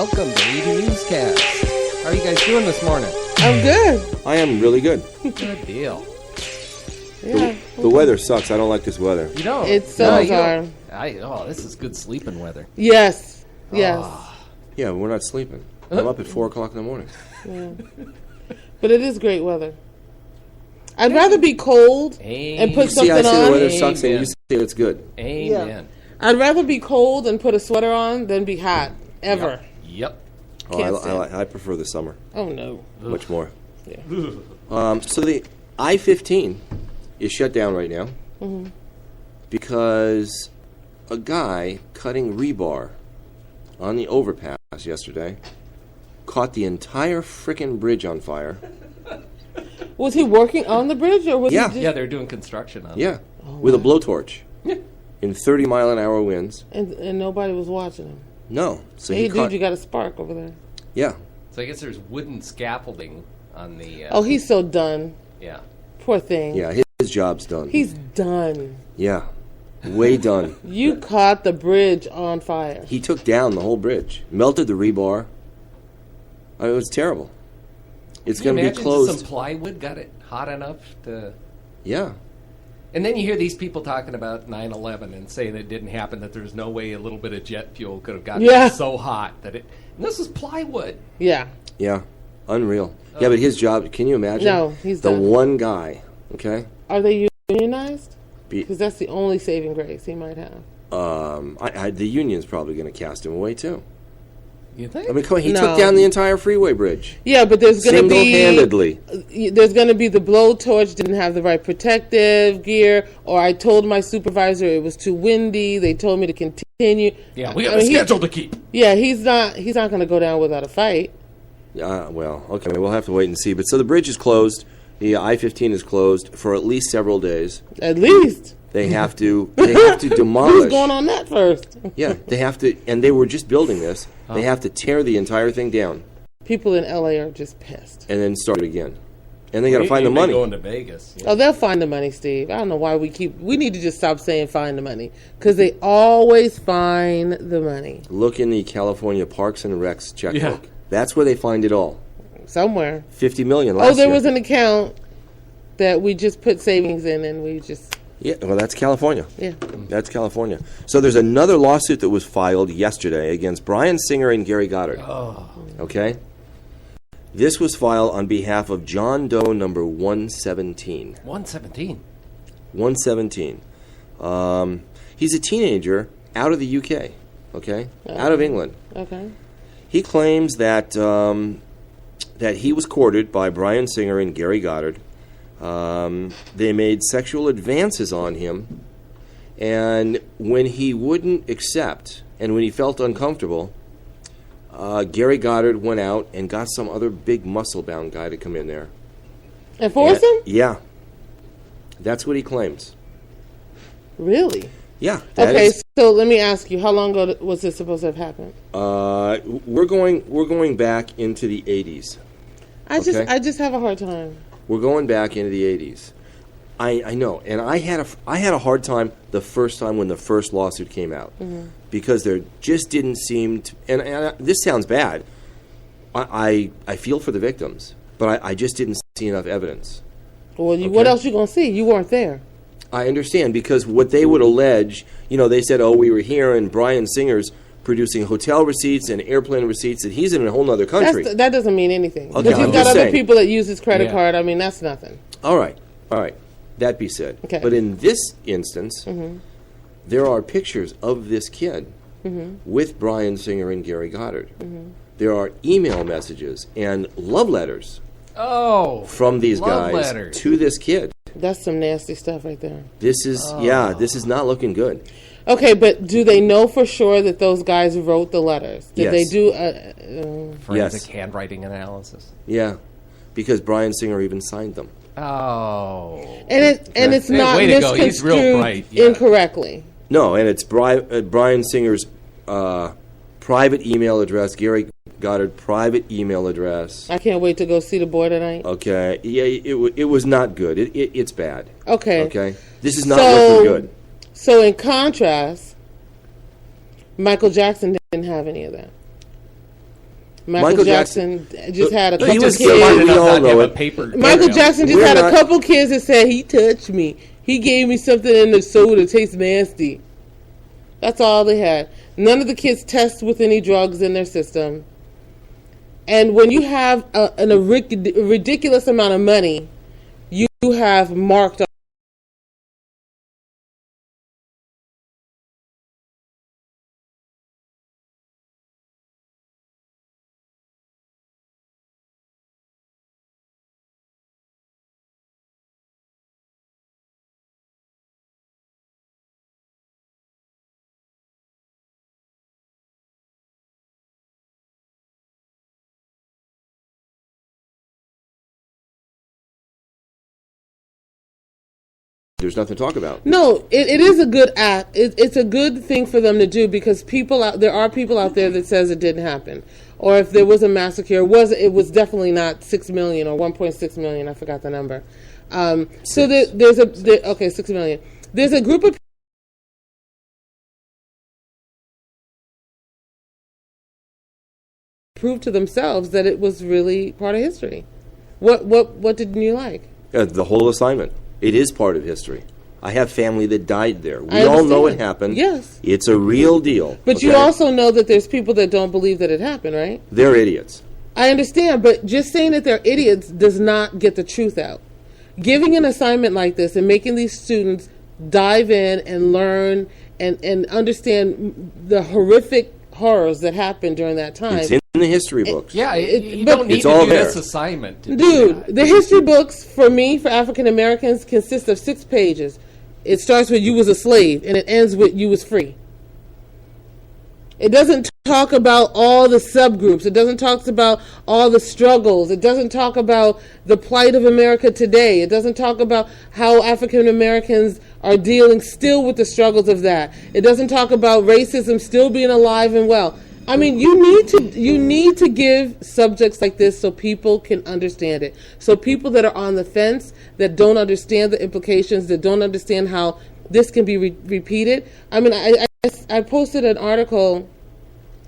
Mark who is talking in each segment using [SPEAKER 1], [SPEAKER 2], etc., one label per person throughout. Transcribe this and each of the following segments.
[SPEAKER 1] welcome to AVNewsCast. How are you guys doing this morning?
[SPEAKER 2] I'm good.
[SPEAKER 3] I am really good.
[SPEAKER 1] Good deal.
[SPEAKER 2] Yeah.
[SPEAKER 3] The weather sucks. I don't like this weather.
[SPEAKER 1] You know,
[SPEAKER 2] It's so bizarre.
[SPEAKER 1] this is good sleeping weather.
[SPEAKER 2] Yes. Yes.
[SPEAKER 3] Yeah, we're not sleeping. I'm up at 4 o'clock in the morning.
[SPEAKER 2] Yeah. But it is great weather. I'd rather be cold and put
[SPEAKER 3] See,
[SPEAKER 2] something
[SPEAKER 3] I say the
[SPEAKER 2] on.
[SPEAKER 3] weather sucks and you say it's good.
[SPEAKER 1] Amen.
[SPEAKER 2] Yeah. I'd rather be cold and put a sweater on than be hot. Ever.
[SPEAKER 1] Yep.
[SPEAKER 2] Can't stand
[SPEAKER 3] I prefer the summer
[SPEAKER 2] Oh, no.
[SPEAKER 3] much more.
[SPEAKER 2] Yeah.
[SPEAKER 3] So the I-15 is shut down right now because a guy cutting rebar on the overpass yesterday caught the entire frickin' bridge on fire.
[SPEAKER 2] Was he working on the bridge or was
[SPEAKER 3] Yeah.
[SPEAKER 2] he just...
[SPEAKER 1] Yeah, they're doing construction on it.
[SPEAKER 3] Yeah, with a blowtorch in 30-mile-an-hour winds.
[SPEAKER 2] And nobody was watching him.
[SPEAKER 3] No, so
[SPEAKER 2] Hey,
[SPEAKER 3] he
[SPEAKER 2] dude,
[SPEAKER 3] caught.
[SPEAKER 2] you got a spark over there.
[SPEAKER 3] Yeah,
[SPEAKER 1] So I guess there's wooden scaffolding on the...
[SPEAKER 2] Oh, he's so done.
[SPEAKER 1] Yeah.
[SPEAKER 2] Poor thing.
[SPEAKER 3] yeah, his job's done.
[SPEAKER 2] He's done.
[SPEAKER 3] Yeah, way done.
[SPEAKER 2] You caught the bridge on fire.
[SPEAKER 3] He took down the whole bridge, melted the rebar. I mean, it was terrible. It's
[SPEAKER 1] Can you
[SPEAKER 3] going to be
[SPEAKER 1] imagine
[SPEAKER 3] closed.
[SPEAKER 1] some plywood got it hot enough to...
[SPEAKER 3] Yeah,
[SPEAKER 1] And then you hear these people talking about 9/11 and saying it didn't happen, that there's no way a little bit of jet fuel could have gotten
[SPEAKER 2] Yeah.
[SPEAKER 1] it so hot that it... And this is plywood.
[SPEAKER 2] Yeah.
[SPEAKER 3] yeah, unreal. Yeah, but his job, can you imagine?
[SPEAKER 2] No, he's
[SPEAKER 3] the
[SPEAKER 2] done.
[SPEAKER 3] one guy, okay?
[SPEAKER 2] Are they unionized?
[SPEAKER 3] Be,
[SPEAKER 2] Because that's the only saving grace he might have.
[SPEAKER 3] the union's probably going to cast him away, too.
[SPEAKER 1] You think?
[SPEAKER 3] I mean, come on, he
[SPEAKER 2] No.
[SPEAKER 3] took down the entire freeway bridge.
[SPEAKER 2] Yeah, but there's going to be
[SPEAKER 3] Single-handedly.
[SPEAKER 2] there's going to be the blowtorch didn't have the right protective gear, or I told my supervisor it was too windy. They told me to continue.
[SPEAKER 1] Yeah, we
[SPEAKER 2] I
[SPEAKER 1] have a
[SPEAKER 2] mean,
[SPEAKER 1] schedule to keep.
[SPEAKER 2] Yeah, he's not going to go down without a fight.
[SPEAKER 3] Well, okay, we'll have to wait and see. But so the bridge is closed. The I-15 is closed for at least several days.
[SPEAKER 2] At least.
[SPEAKER 3] They have to demolish.
[SPEAKER 2] Who's going on that first?
[SPEAKER 3] Yeah, they have to, and they were just building this. They have to tear the entire thing down
[SPEAKER 2] People in LA are just pissed.
[SPEAKER 3] and then start it again. And they got to find the money.
[SPEAKER 1] Going to Vegas.
[SPEAKER 2] Oh, they'll find the money, Steve. I don't know why we need to just stop saying find the money. Because they always find the money.
[SPEAKER 3] Look in the California Parks and Recs checkbook.
[SPEAKER 1] Yeah.
[SPEAKER 3] That's where they find it all.
[SPEAKER 2] Somewhere.
[SPEAKER 3] $50 million last year.
[SPEAKER 2] Oh, there was an account that we just put savings in and we just...
[SPEAKER 3] Yeah, well, that's California.
[SPEAKER 2] Yeah.
[SPEAKER 3] That's California. So there's another lawsuit that was filed yesterday against Brian Singer and Gary Goddard.
[SPEAKER 1] Oh.
[SPEAKER 3] Okay? This was filed on behalf of John Doe number 117.
[SPEAKER 1] 117.
[SPEAKER 3] 117. He's a teenager out of the UK, okay? Out of England.
[SPEAKER 2] Okay.
[SPEAKER 3] He claims that that he was courted by Brian Singer and Gary Goddard. They made sexual advances on him, and when he wouldn't accept and when he felt uncomfortable, Gary Goddard went out and got some other big muscle-bound guy to come in there.
[SPEAKER 2] And force him?
[SPEAKER 3] Yeah. That's what he claims.
[SPEAKER 2] Really?
[SPEAKER 3] Yeah. that
[SPEAKER 2] Okay,
[SPEAKER 3] is-
[SPEAKER 2] so let me ask you, how long ago was this supposed to have happened?
[SPEAKER 3] we're going back into the 80s.
[SPEAKER 2] I just have a hard time.
[SPEAKER 3] We're going back into the 80s. I know, and I had a hard time the first time when the first lawsuit came out because there just didn't seem to, and this sounds bad. I feel for the victims, but I just didn't see enough evidence.
[SPEAKER 2] Well, what else you gonna see? You weren't there.
[SPEAKER 3] I understand, because what they would allege, they said, oh, we were here, and Brian Singer's producing hotel receipts and airplane receipts, that he's in a whole other country.
[SPEAKER 2] That doesn't mean anything.
[SPEAKER 3] Okay,
[SPEAKER 2] Because
[SPEAKER 3] I'm
[SPEAKER 2] he's got
[SPEAKER 3] just
[SPEAKER 2] other
[SPEAKER 3] saying.
[SPEAKER 2] people that use his credit
[SPEAKER 1] Yeah.
[SPEAKER 2] card. I mean, that's nothing.
[SPEAKER 3] All right. That be said.
[SPEAKER 2] Okay.
[SPEAKER 3] But in this instance, there are pictures of this kid with Brian Singer and Gary Goddard. There are email messages and love letters
[SPEAKER 1] Oh.
[SPEAKER 3] from these
[SPEAKER 1] love
[SPEAKER 3] guys
[SPEAKER 1] letters.
[SPEAKER 3] to this kid.
[SPEAKER 2] That's some nasty stuff right there.
[SPEAKER 3] This is, this is not looking good.
[SPEAKER 2] Okay, but do they know for sure that those guys wrote the letters? Did
[SPEAKER 3] Yes.
[SPEAKER 2] they do?
[SPEAKER 1] Forensic
[SPEAKER 3] Yes.
[SPEAKER 1] handwriting analysis.
[SPEAKER 3] Yeah, because Brian Singer even signed them.
[SPEAKER 1] Oh.
[SPEAKER 2] And it's
[SPEAKER 1] Hey,
[SPEAKER 2] not
[SPEAKER 1] way to go. He's real
[SPEAKER 2] misconstrued
[SPEAKER 1] bright, yeah.
[SPEAKER 2] incorrectly.
[SPEAKER 3] No, and it's Brian Singer's private email address, Gary Goddard private email address.
[SPEAKER 2] I can't wait to go see the boy tonight.
[SPEAKER 3] Okay, yeah, it was not good. It's bad.
[SPEAKER 2] Okay.
[SPEAKER 3] Okay, this is not looking good.
[SPEAKER 2] So in contrast, Michael Jackson didn't have any of that. Michael Jackson just had a
[SPEAKER 3] He
[SPEAKER 2] couple
[SPEAKER 3] was
[SPEAKER 2] kids.
[SPEAKER 3] gay. We all know it.
[SPEAKER 2] Michael Jackson just
[SPEAKER 3] We're
[SPEAKER 2] had
[SPEAKER 3] not-
[SPEAKER 2] a couple kids that said he touched me. He gave me something in the soda that tastes nasty. That's all they had. None of the kids test with any drugs in their system. And when you have a ridiculous amount of money, you have marked.
[SPEAKER 3] There's nothing to talk about.
[SPEAKER 2] No, it is a good act. It's a good thing for them to do because there are people out there that says it didn't happen, or if there was a massacre, it was definitely not 6 million or 1.6 million. I forgot the number. So there's 6 million. There's a group of prove to themselves that it was really part of history. What didn't you like?
[SPEAKER 3] The whole assignment. It is part of history. I have family that died there. We
[SPEAKER 2] I
[SPEAKER 3] all know it
[SPEAKER 2] understand.
[SPEAKER 3] happened.
[SPEAKER 2] Yes.
[SPEAKER 3] It's a real deal.
[SPEAKER 2] But you also know that there's people that don't believe that it happened, right?
[SPEAKER 3] They're idiots.
[SPEAKER 2] I understand, but just saying that they're idiots does not get the truth out. Giving an assignment like this and making these students dive in and learn and understand the horrific horrors that happened during that time.
[SPEAKER 3] It's in the history books.
[SPEAKER 1] Yeah, you
[SPEAKER 2] but
[SPEAKER 1] don't need
[SPEAKER 3] it's
[SPEAKER 1] to
[SPEAKER 3] all
[SPEAKER 1] do
[SPEAKER 3] there.
[SPEAKER 1] this assignment. To do
[SPEAKER 2] Dude,
[SPEAKER 1] that.
[SPEAKER 2] the history books for me, for African Americans, consist of 6 pages. It starts with you was a slave and it ends with you was free. It doesn't talk about all the subgroups. It doesn't talk about all the struggles. It doesn't talk about the plight of America today. It doesn't talk about how African Americans are dealing still with the struggles of that. It doesn't talk about racism still being alive and well. I mean, you need to give subjects like this so people can understand it. So people that are on the fence, that don't understand the implications, that don't understand how this can be repeated. I mean, I posted an article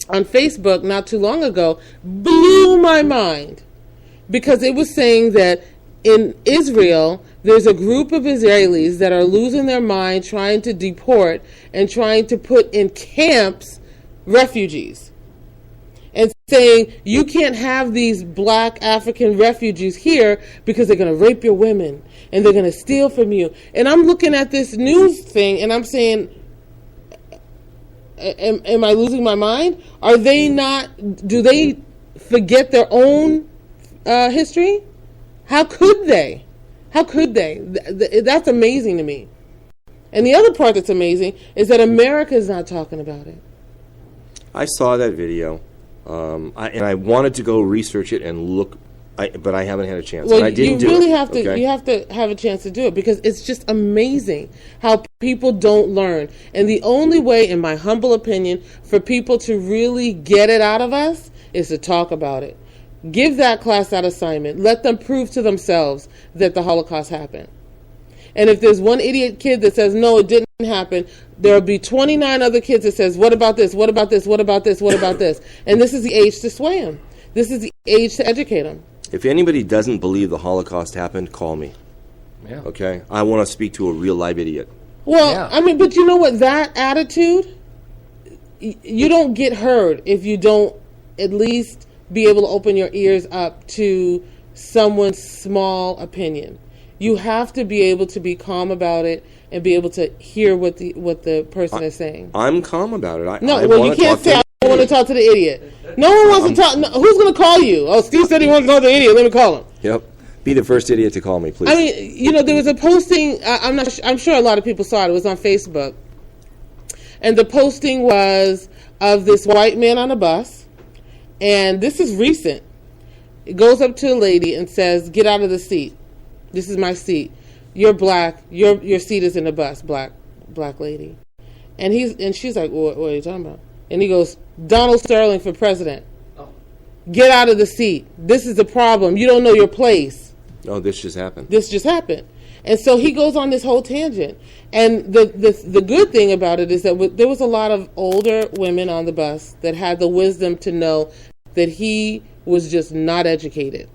[SPEAKER 2] on Facebook not too long ago, blew my mind, because it was saying that in Israel, there's a group of Israelis that are losing their mind trying to deport and trying to put in camps refugees. And saying, you can't have these black African refugees here because they're going to rape your women and they're going to steal from you. And I'm looking at this news thing and I'm saying, am I losing my mind? Are they not, do they forget their own history? How could they? How could they? That's amazing to me. And the other part that's amazing is that America is not talking about it.
[SPEAKER 3] I saw that video, and I wanted to go research it and look, but I haven't had a chance.
[SPEAKER 2] Well,
[SPEAKER 3] and I didn't
[SPEAKER 2] you
[SPEAKER 3] do
[SPEAKER 2] really
[SPEAKER 3] it,
[SPEAKER 2] have to.
[SPEAKER 3] okay?
[SPEAKER 2] You have to have a chance to do it because it's just amazing how people don't learn. And the only way, in my humble opinion, for people to really get it out of us is to talk about it. Give that class that assignment. Let them prove to themselves that the Holocaust happened. And if there's one idiot kid that says, no, it didn't happen, there'll be 29 other kids that says, what about this, what about this, what about this, what about this? And this is the age to sway them. This is the age to educate them.
[SPEAKER 3] If anybody doesn't believe the Holocaust happened, call me.
[SPEAKER 1] Yeah.
[SPEAKER 3] Okay? I want to speak to a real live idiot.
[SPEAKER 2] Well,
[SPEAKER 1] Yeah.
[SPEAKER 2] I mean, but you know what? That attitude, you don't get heard if you don't at least be able to open your ears up to someone's small opinion. You have to be able to be calm about it and be able to hear what the person is saying.
[SPEAKER 3] I'm calm about it.
[SPEAKER 2] No,
[SPEAKER 3] I
[SPEAKER 2] well,
[SPEAKER 3] wanna
[SPEAKER 2] you can't
[SPEAKER 3] talk
[SPEAKER 2] say,
[SPEAKER 3] to
[SPEAKER 2] I want to talk to the idiot. No one wants to talk. No, who's going to call you? Oh, Steve said he wants to talk to the idiot. Let me call him.
[SPEAKER 3] Yep. Be the first idiot to call me, please.
[SPEAKER 2] I mean, you know, there was a posting. I'm sure a lot of people saw it. It was on Facebook, and the posting was of this white man on a bus, and this is recent. It goes up to a lady and says, "Get out of the seat. This is my seat. You're black. Your seat is in the bus, black lady." And she's like, "What are you talking about?" And he goes, "Donald Sterling for president. Get out of the seat. This is the problem. You don't know your place.
[SPEAKER 3] Oh, this just happened.
[SPEAKER 2] This just happened." And so he goes on this whole tangent. And the good thing about it is that there was a lot of older women on the bus that had the wisdom to know that he was just not educated.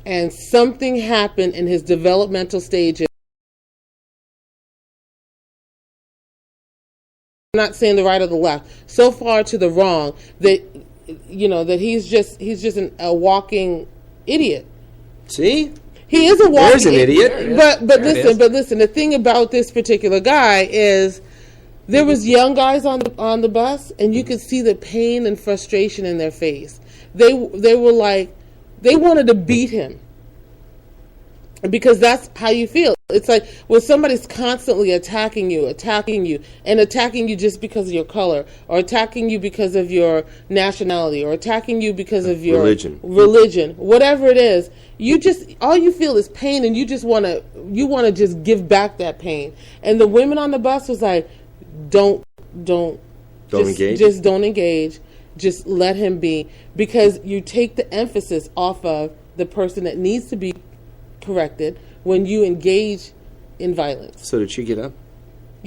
[SPEAKER 2] And something happened in his developmental stages. I'm not saying the right or the left, so far to the wrong that, that he's just a walking idiot.
[SPEAKER 3] See?
[SPEAKER 2] He is a walking
[SPEAKER 3] There's an idiot.
[SPEAKER 2] But listen, the thing about this particular guy is there was young guys on the bus, and you could see the pain and frustration in their face. They were like, they wanted to beat him. Because that's how you feel. It's like when somebody's constantly attacking you, and attacking you just because of your color, or attacking you because of your nationality, or attacking you because of your religion, whatever it is, all you feel is pain, and you want to just give back that pain. And the women on the bus was like, don't engage. Just don't engage. Just let him be, because you take the emphasis off of the person that needs to be corrected when you engage in violence.
[SPEAKER 3] So did she get up?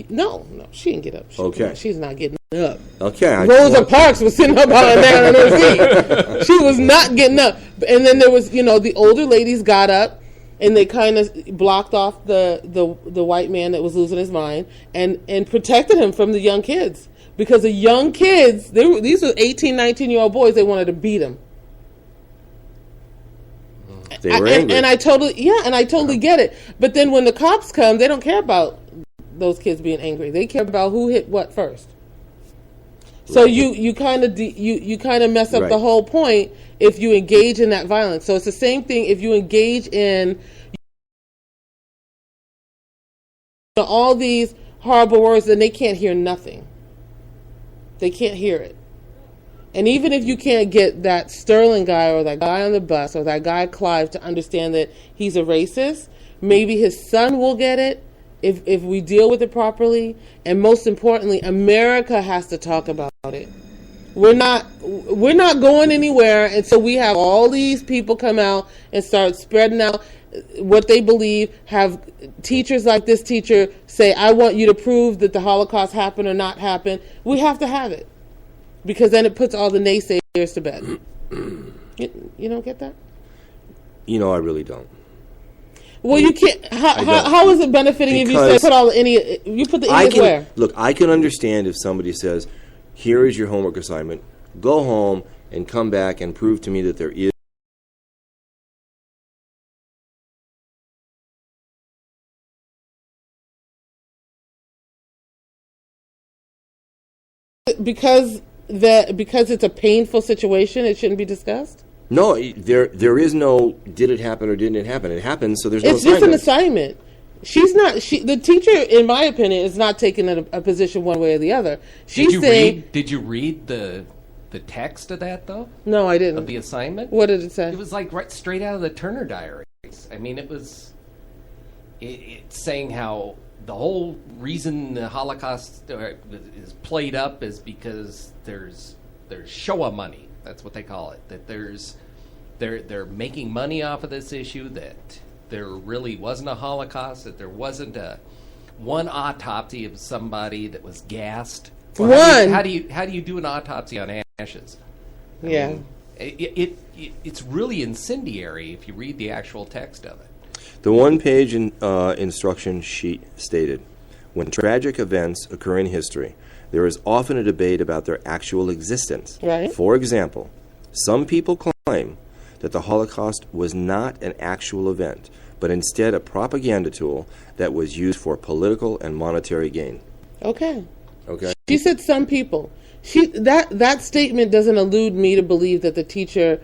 [SPEAKER 2] No, she didn't get up. She's not getting up.
[SPEAKER 3] Okay.
[SPEAKER 2] Rosa Parks was sitting up down on her feet. She was not getting up. And then there was, the older ladies got up, and they kind of blocked off the white man that was losing his mind, and protected him from the young kids. Because the young kids, these were 18, 19-year-old boys, they wanted to beat him.
[SPEAKER 3] They were angry.
[SPEAKER 2] And I totally get it. But then when the cops come, they don't care about those kids being angry. They care about who hit what first. So you kind of mess up the whole point if you engage in that violence. So it's the same thing if you engage in all these horrible words, then they can't hear nothing. They can't hear it. And even if you can't get that Sterling guy or that guy on the bus or that guy Clive to understand that he's a racist, maybe his son will get it if we deal with it properly. And most importantly, America has to talk about it. We're not going anywhere until we have all these people come out and start spreading out what they believe, have teachers like this teacher say, I want you to prove that the Holocaust happened or not happened. We have to have it. Because then it puts all the naysayers to bed. You don't get that?
[SPEAKER 3] I really don't.
[SPEAKER 2] Well, you can't. How is it benefiting if you say put all the you put the idiots where?
[SPEAKER 3] Look, I can understand if somebody says, "Here is your homework assignment. Go home and come back and prove to me that there is."
[SPEAKER 2] Because it's a painful situation, it shouldn't be discussed?
[SPEAKER 3] No, there is no did it happen or didn't it happen. It happened, so there's no assignment.
[SPEAKER 2] It's just an assignment. The teacher, in my opinion, is not taking a position one way or the other. She's saying...
[SPEAKER 1] Did you read the text of that, though?
[SPEAKER 2] No, I didn't.
[SPEAKER 1] Of the assignment?
[SPEAKER 2] What did it say?
[SPEAKER 1] It was like right straight out of the Turner Diaries. I mean, it's saying how the whole reason the Holocaust is played up is because there's Shoah money. That's what they call it. That they're making money off of this issue. That there really wasn't a Holocaust. That there wasn't one autopsy of somebody that was gassed.
[SPEAKER 2] Well,
[SPEAKER 1] how do you do an autopsy on ashes?
[SPEAKER 2] Yeah,
[SPEAKER 1] it's really incendiary if you read the actual text of it.
[SPEAKER 3] The one-page instruction sheet stated, when tragic events occur in history, there is often a debate about their actual existence.
[SPEAKER 2] Right.
[SPEAKER 3] For example, some people claim that the Holocaust was not an actual event, but instead a propaganda tool that was used for political and monetary gain.
[SPEAKER 2] Okay.
[SPEAKER 3] She
[SPEAKER 2] said some people. That statement doesn't allude me to believe that the teacher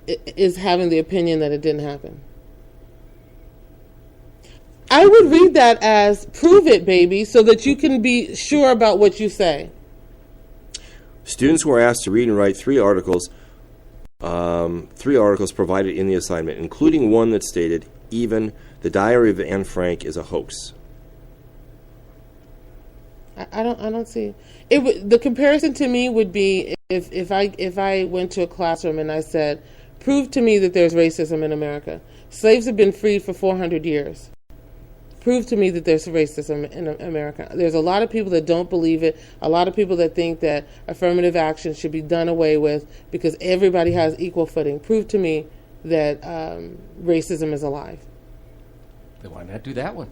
[SPEAKER 2] is having the opinion that it didn't happen. I would read that as prove it, baby, so that you can be sure about what you say.
[SPEAKER 3] Students were asked to read and write three articles provided in the assignment, including one that stated, even the Diary of Anne Frank is a hoax.
[SPEAKER 2] I don't see it. The comparison to me would be if I went to a classroom and I said, prove to me that there's racism in America. Slaves have been freed for 400 years. Prove to me that there's racism in America. There's a lot of people that don't believe it. A lot of people that think that affirmative action should be done away with because everybody has equal footing. Prove to me that racism is alive.
[SPEAKER 1] Then why not do that one?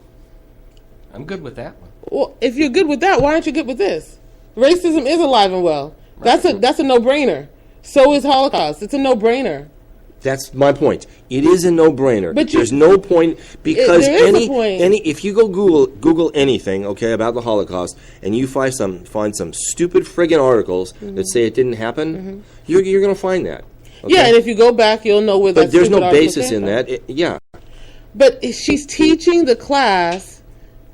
[SPEAKER 1] I'm good with that one.
[SPEAKER 2] Well, if you're good with that, why aren't you good with this? Racism is alive and well.
[SPEAKER 1] Right.
[SPEAKER 2] That's a no-brainer. So is Holocaust. It's a no-brainer.
[SPEAKER 3] That's my point. It is a no-brainer.
[SPEAKER 2] But
[SPEAKER 3] there's no point because
[SPEAKER 2] there is a point.
[SPEAKER 3] if you go Google anything, okay, about the Holocaust, and you find some stupid friggin' articles that say it didn't happen, you're going to find that. Okay?
[SPEAKER 2] Yeah, and if you go back, you'll know where that.
[SPEAKER 3] But there's no
[SPEAKER 2] stupid article
[SPEAKER 3] basis
[SPEAKER 2] came
[SPEAKER 3] in
[SPEAKER 2] from.
[SPEAKER 3] that. Yeah.
[SPEAKER 2] But she's teaching the class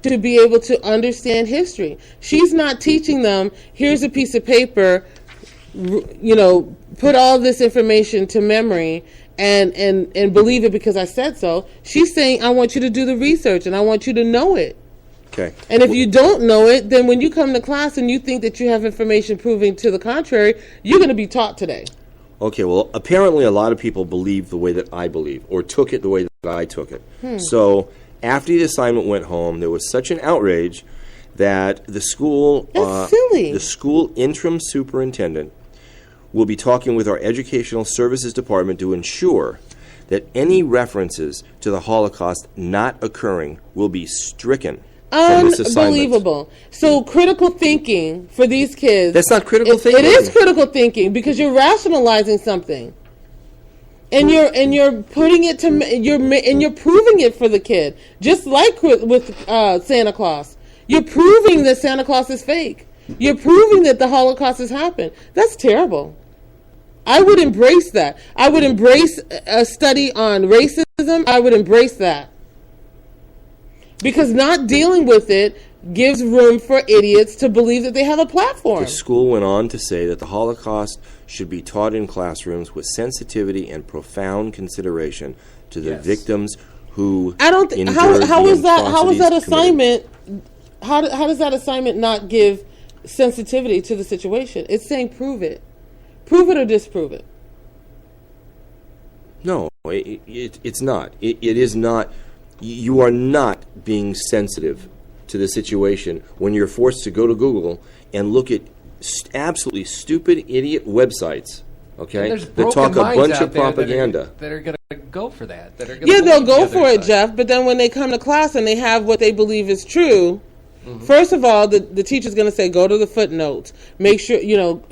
[SPEAKER 2] to be able to understand history. She's not teaching them, here's a piece of paper, put all this information to memory and believe it because I said so. She's saying, I want you to do the research and I want you to know it.
[SPEAKER 3] Okay.
[SPEAKER 2] And if you don't know it, then when you come to class and you think that you have information proving to the contrary, you're going to be taught today.
[SPEAKER 3] Okay, well, apparently a lot of people believe the way that I believe, or took it the way that I took it. So after the assignment went home, there was such an outrage that the school,
[SPEAKER 2] That's silly.
[SPEAKER 3] the school interim superintendent will be talking with our educational services department to ensure that any references to the Holocaust not occurring will be stricken from this assignment.
[SPEAKER 2] Unbelievable. So critical thinking for these kids.
[SPEAKER 3] That's not critical thinking.
[SPEAKER 2] It is critical thinking because you're rationalizing something. And you're putting it to you're proving it for the kid, just like with Santa Claus. You're proving that Santa Claus is fake. You're proving that the Holocaust has happened. That's terrible. I would embrace that. I would embrace a study on racism. I would embrace that. Because not dealing with it gives room for idiots to believe that they have a platform.
[SPEAKER 3] The school went on to say that the Holocaust should be taught in classrooms with sensitivity and profound consideration to the victims who
[SPEAKER 2] I don't think how is that assignment how does that assignment not give sensitivity to the situation? It's saying prove it or disprove it.
[SPEAKER 3] No, it's not. It is not. You are not being sensitive to the situation when you're forced to go to Google and look at absolutely stupid idiot websites, okay, that talk a bunch of propaganda.
[SPEAKER 1] That are going to go for that.
[SPEAKER 2] They'll go for it, Jeff, but then when they come to class and they have what they believe is true, first of all, the teacher's going to say, go to the footnotes. Make sure,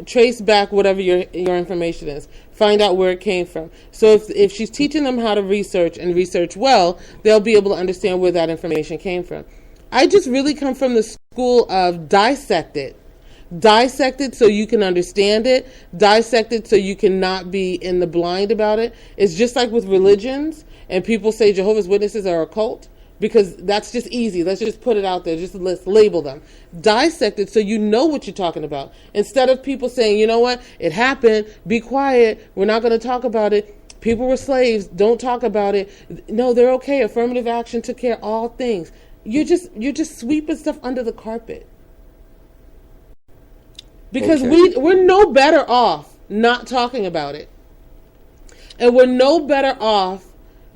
[SPEAKER 2] trace back whatever your information is. Find out where it came from. So if she's teaching them how to research and research well, they'll be able to understand where that information came from. I just really come from the school of dissect it. Dissect it so you can understand it. Dissect it so you cannot be in the blind about it. It's just like with religions, and people say Jehovah's Witnesses are a cult, because that's just easy. Let's just put it out there. Let's label them. Dissect it so you know what you're talking about. Instead of people saying, you know what, it happened, be quiet, we're not going to talk about it. People were slaves, don't talk about it. No, they're okay. Affirmative action took care of all things. You're just sweeping stuff under the carpet. Because we're no better off not talking about it. And we're no better off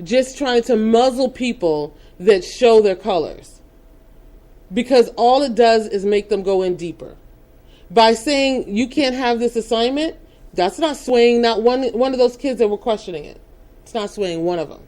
[SPEAKER 2] just trying to muzzle people that show their colors. Because all it does is make them go in deeper. By saying you can't have this assignment, that's not swaying not one of those kids that were questioning it. It's not swaying one of them.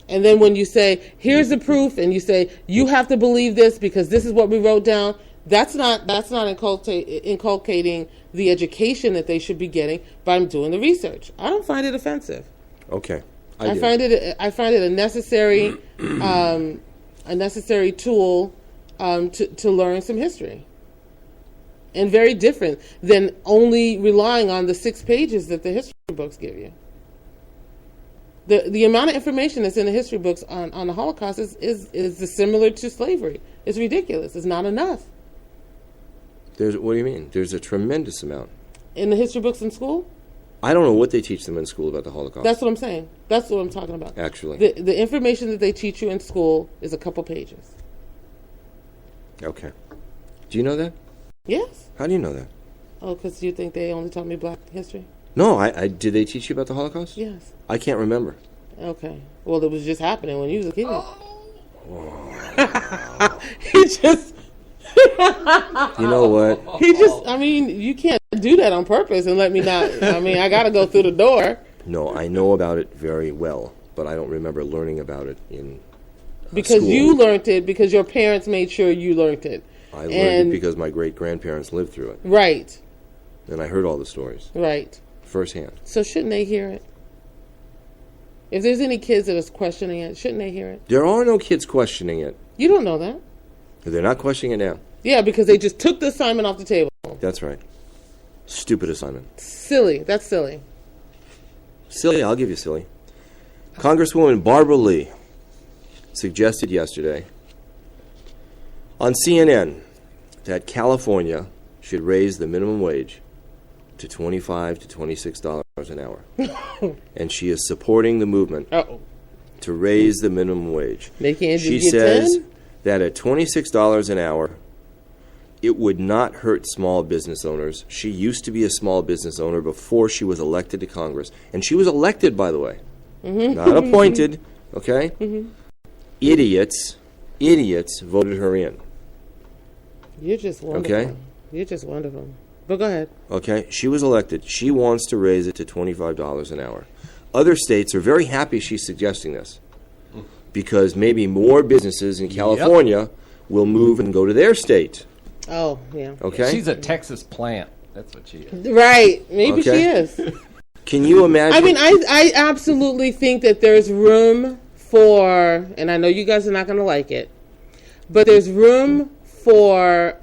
[SPEAKER 2] And then when you say, here's the proof, and you say, you have to believe this because this is what we wrote down, that's not inculcating the education that they should be getting by doing the research. I don't find it offensive.
[SPEAKER 3] Okay.
[SPEAKER 2] I find it a necessary tool to learn some history, and very different than only relying on the 6 pages that the history books give you. The amount of information that's in the history books on the Holocaust is similar to slavery. It's ridiculous. It's not enough.
[SPEAKER 3] What do you mean? There's a tremendous amount
[SPEAKER 2] in the history books in school.
[SPEAKER 3] I don't know what they teach them in school about the Holocaust.
[SPEAKER 2] That's what I'm saying. That's what I'm talking about.
[SPEAKER 3] Actually.
[SPEAKER 2] The information that they teach you in school is a couple pages.
[SPEAKER 3] Okay. Do you know that?
[SPEAKER 2] Yes.
[SPEAKER 3] How do you know that?
[SPEAKER 2] Oh, because you think they only taught me black history?
[SPEAKER 3] No, did they teach you about the Holocaust?
[SPEAKER 2] Yes.
[SPEAKER 3] I can't remember.
[SPEAKER 2] Okay. Well, it was just happening when you was a kid. He just...
[SPEAKER 3] You know what?
[SPEAKER 2] He just, I mean, you can't do that on purpose and let me not, I mean, I got to go through the door.
[SPEAKER 3] No, I know about it very well, but I don't remember learning about it in
[SPEAKER 2] Because
[SPEAKER 3] school.
[SPEAKER 2] you learned it, because your parents made sure you learned it.
[SPEAKER 3] I learned it because my great-grandparents lived through it.
[SPEAKER 2] Right.
[SPEAKER 3] And I heard all the stories.
[SPEAKER 2] Right.
[SPEAKER 3] Firsthand.
[SPEAKER 2] So shouldn't they hear it? If there's any kids that is questioning it, shouldn't they hear it?
[SPEAKER 3] There are no kids questioning it.
[SPEAKER 2] You don't know that.
[SPEAKER 3] They're not questioning it now.
[SPEAKER 2] Yeah, because they just took the assignment off the table.
[SPEAKER 3] That's right. Stupid assignment.
[SPEAKER 2] Silly. That's silly.
[SPEAKER 3] Silly, I'll give you silly. Congresswoman Barbara Lee suggested yesterday on CNN that California should raise the minimum wage to $25 to $26 an hour. And she is supporting the movement to raise the minimum wage. She says
[SPEAKER 2] 10?
[SPEAKER 3] that at $26 an hour, it would not hurt small business owners. She used to be a small business owner before she was elected to Congress. And she was elected, by the way. Not appointed, okay? Idiots voted her in.
[SPEAKER 2] You're just wonderful.
[SPEAKER 3] Okay?
[SPEAKER 2] You're just wonderful. But go ahead.
[SPEAKER 3] Okay? She was elected. She wants to raise it to $25 an hour. Other states are very happy she's suggesting this because maybe more businesses in California will move and go to their state.
[SPEAKER 2] Oh, yeah.
[SPEAKER 3] Okay?
[SPEAKER 1] She's a Texas plant. That's what she is.
[SPEAKER 2] Right. Maybe she is.
[SPEAKER 3] Can you imagine?
[SPEAKER 2] I mean, I absolutely think that there's room for, and I know you guys are not going to like it, but there's room for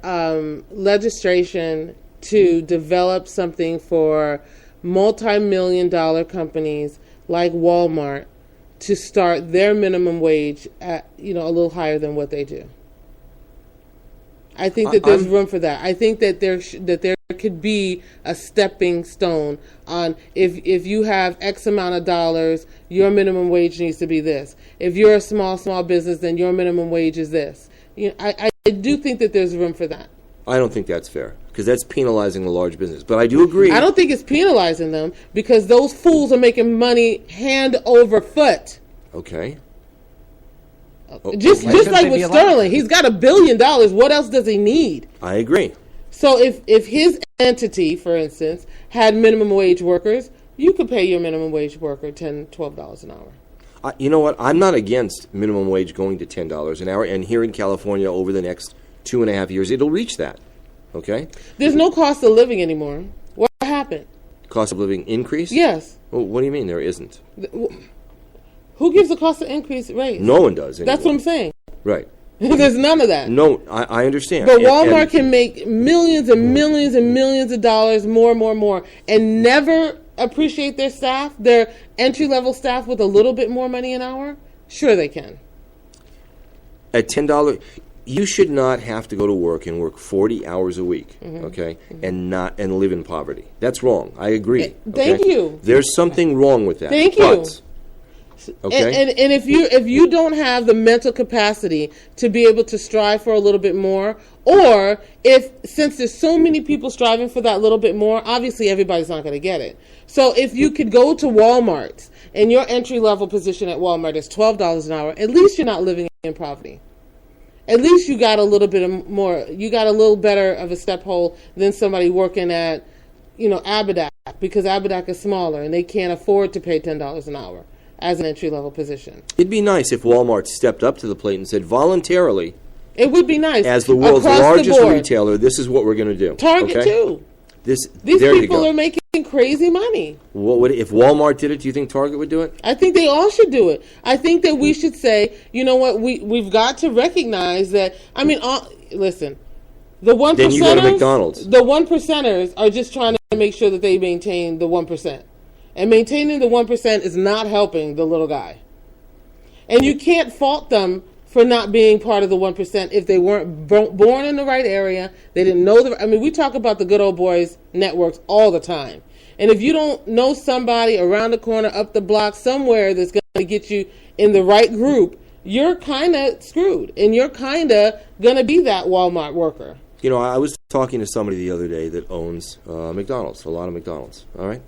[SPEAKER 2] legislation to develop something for multi-million-dollar companies like Walmart to start their minimum wage at, a little higher than what they do. I think that there's room for that. I think that there could be a stepping stone on if you have X amount of dollars, your minimum wage needs to be this. If you're a small business, then your minimum wage is this. I do think that there's room for that.
[SPEAKER 3] I don't think that's fair because that's penalizing the large business. But I do agree.
[SPEAKER 2] I don't think it's penalizing them because those fools are making money hand over foot.
[SPEAKER 3] Okay.
[SPEAKER 2] Just like with Sterling, he's got $1 billion. What else does he need?
[SPEAKER 3] I agree.
[SPEAKER 2] So if his entity, for instance, had minimum wage workers, you could pay your minimum wage worker $10, $12 an hour.
[SPEAKER 3] You know what? I'm not against minimum wage going to $10 an hour. And here in California, over the next 2.5 years, it'll reach that. Okay?
[SPEAKER 2] There's no cost of living anymore. What happened?
[SPEAKER 3] Cost of living increase?
[SPEAKER 2] Yes.
[SPEAKER 3] Well, what do you mean there isn't?
[SPEAKER 2] Who gives the cost of increase raise?
[SPEAKER 3] No one does. Anymore.
[SPEAKER 2] That's what I'm saying.
[SPEAKER 3] Right.
[SPEAKER 2] There's none of that.
[SPEAKER 3] No, I understand.
[SPEAKER 2] But Walmart can make millions and millions and millions of dollars more, and never appreciate their staff, their entry-level staff with a little bit more money an hour? Sure they can.
[SPEAKER 3] At $10, you should not have to go to work and work 40 hours a week, okay, and live in poverty. That's wrong. I agree.
[SPEAKER 2] Thank you.
[SPEAKER 3] There's something wrong with that.
[SPEAKER 2] Thank you. Okay. And if you don't have the mental capacity to be able to strive for a little bit more, or since there's so many people striving for that little bit more, obviously everybody's not going to get it. So if you could go to Walmart and your entry level position at Walmart is $12 an hour, at least you're not living in poverty. At least you got a little bit more. You got a little better of a step hole than somebody working at, Abadak, because Abadak is smaller and they can't afford to pay $10 an hour as an entry-level position.
[SPEAKER 3] It'd be nice if Walmart stepped up to the plate and said voluntarily,
[SPEAKER 2] it would be nice.
[SPEAKER 3] As the world's largest retailer, this is what we're going to do.
[SPEAKER 2] Target, too. These people are making crazy money.
[SPEAKER 3] If Walmart did it, do you think Target would do it?
[SPEAKER 2] I think they all should do it. I think that we should say, you know what, we've got to recognize that, listen, the 1%ers...
[SPEAKER 3] Then you go to McDonald's.
[SPEAKER 2] The 1%ers are just trying to make sure that they maintain the 1%. And maintaining the 1% is not helping the little guy. And you can't fault them for not being part of the 1% if they weren't born in the right area. They didn't know we talk about the good old boys networks all the time. And if you don't know somebody around the corner, up the block, somewhere that's going to get you in the right group, you're kind of screwed. And you're kind of going to be that Walmart worker.
[SPEAKER 3] I was talking to somebody the other day that owns McDonald's, a lot of McDonald's, all right?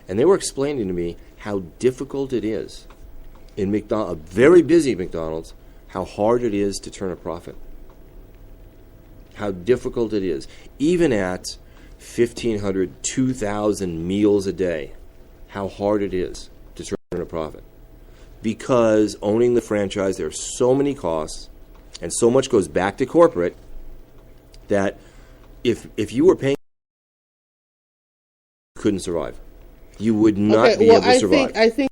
[SPEAKER 3] And they were explaining to me how difficult it is in a very busy McDonald's, how hard it is to turn a profit. How difficult it is. Even at 1,500, 2,000 meals a day, how hard it is to turn a profit. Because owning the franchise, there are so many costs, and so much goes back to corporate, that if you were paying, you couldn't survive. You would not be able to survive.
[SPEAKER 2] I think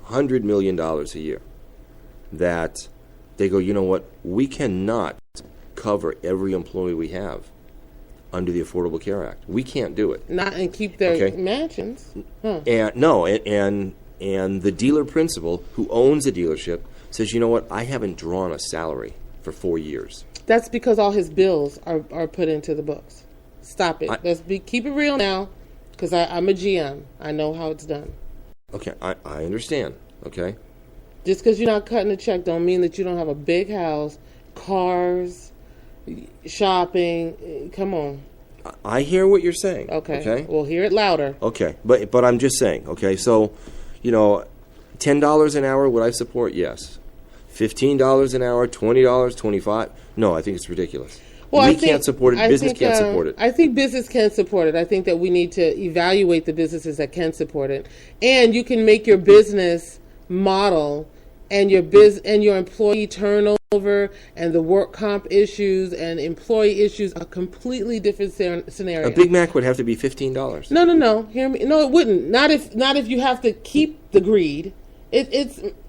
[SPEAKER 3] $100 million a year, that they go, you know what, we cannot cover every employee we have under the Affordable Care Act. We can't do it.
[SPEAKER 2] Not and keep their mansions. Huh.
[SPEAKER 3] And the dealer principal who owns the dealership says, you know what, I haven't drawn a salary for 4 years.
[SPEAKER 2] That's because all his bills are put into the books. Stop it. Keep it real now, because I'm a GM. I know how it's done.
[SPEAKER 3] Okay, I understand, okay?
[SPEAKER 2] Just because you're not cutting a check don't mean that you don't have a big house, cars, shopping. Come on.
[SPEAKER 3] I hear what you're saying.
[SPEAKER 2] Okay. We'll hear it louder.
[SPEAKER 3] Okay, but I'm just saying, okay? So, $10 an hour, would I support? Yes. $15 an hour, $20, $25? No, I think it's ridiculous.
[SPEAKER 2] Well,
[SPEAKER 3] we can't support it. Business can't support it.
[SPEAKER 2] I think business can support it. I think that we need to evaluate the businesses that can support it. And you can make your business model and your employee turnover and the work comp issues and employee issues a completely different scenario.
[SPEAKER 3] A Big Mac would have to be $15.
[SPEAKER 2] No. Hear me. No, it wouldn't. Not if you have to keep the greed.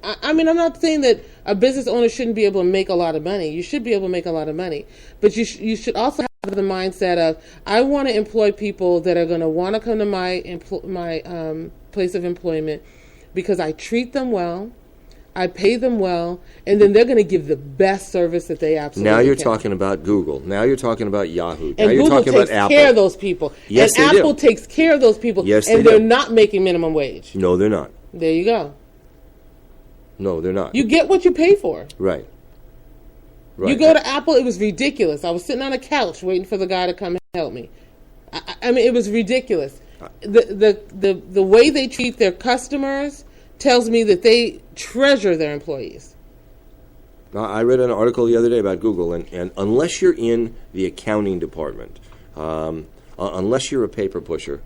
[SPEAKER 2] I'm not saying that a business owner shouldn't be able to make a lot of money. You should be able to make a lot of money. But you should also have the mindset of, I want to employ people that are going to want to come to my place of employment because I treat them well, I pay them well, and then they're going to give the best service that they absolutely can.
[SPEAKER 3] Now you're talking about Google. Now you're talking about Yahoo. Now
[SPEAKER 2] and
[SPEAKER 3] you're
[SPEAKER 2] Google
[SPEAKER 3] talking about
[SPEAKER 2] takes
[SPEAKER 3] Apple.
[SPEAKER 2] care of those people.
[SPEAKER 3] Yes,
[SPEAKER 2] and
[SPEAKER 3] they
[SPEAKER 2] Apple
[SPEAKER 3] do.
[SPEAKER 2] takes care of those people.
[SPEAKER 3] Yes,
[SPEAKER 2] and
[SPEAKER 3] they
[SPEAKER 2] they're
[SPEAKER 3] do.
[SPEAKER 2] not making minimum wage.
[SPEAKER 3] No, they're not.
[SPEAKER 2] There you go.
[SPEAKER 3] No, they're not.
[SPEAKER 2] You get what you pay for.
[SPEAKER 3] Right.
[SPEAKER 2] You go to Apple, it was ridiculous. I was sitting on a couch waiting for the guy to come help me. I mean, it was ridiculous. The way they treat their customers tells me that they treasure their employees.
[SPEAKER 3] I read an article the other day about Google, and unless you're in the accounting department, unless you're a paper pusher,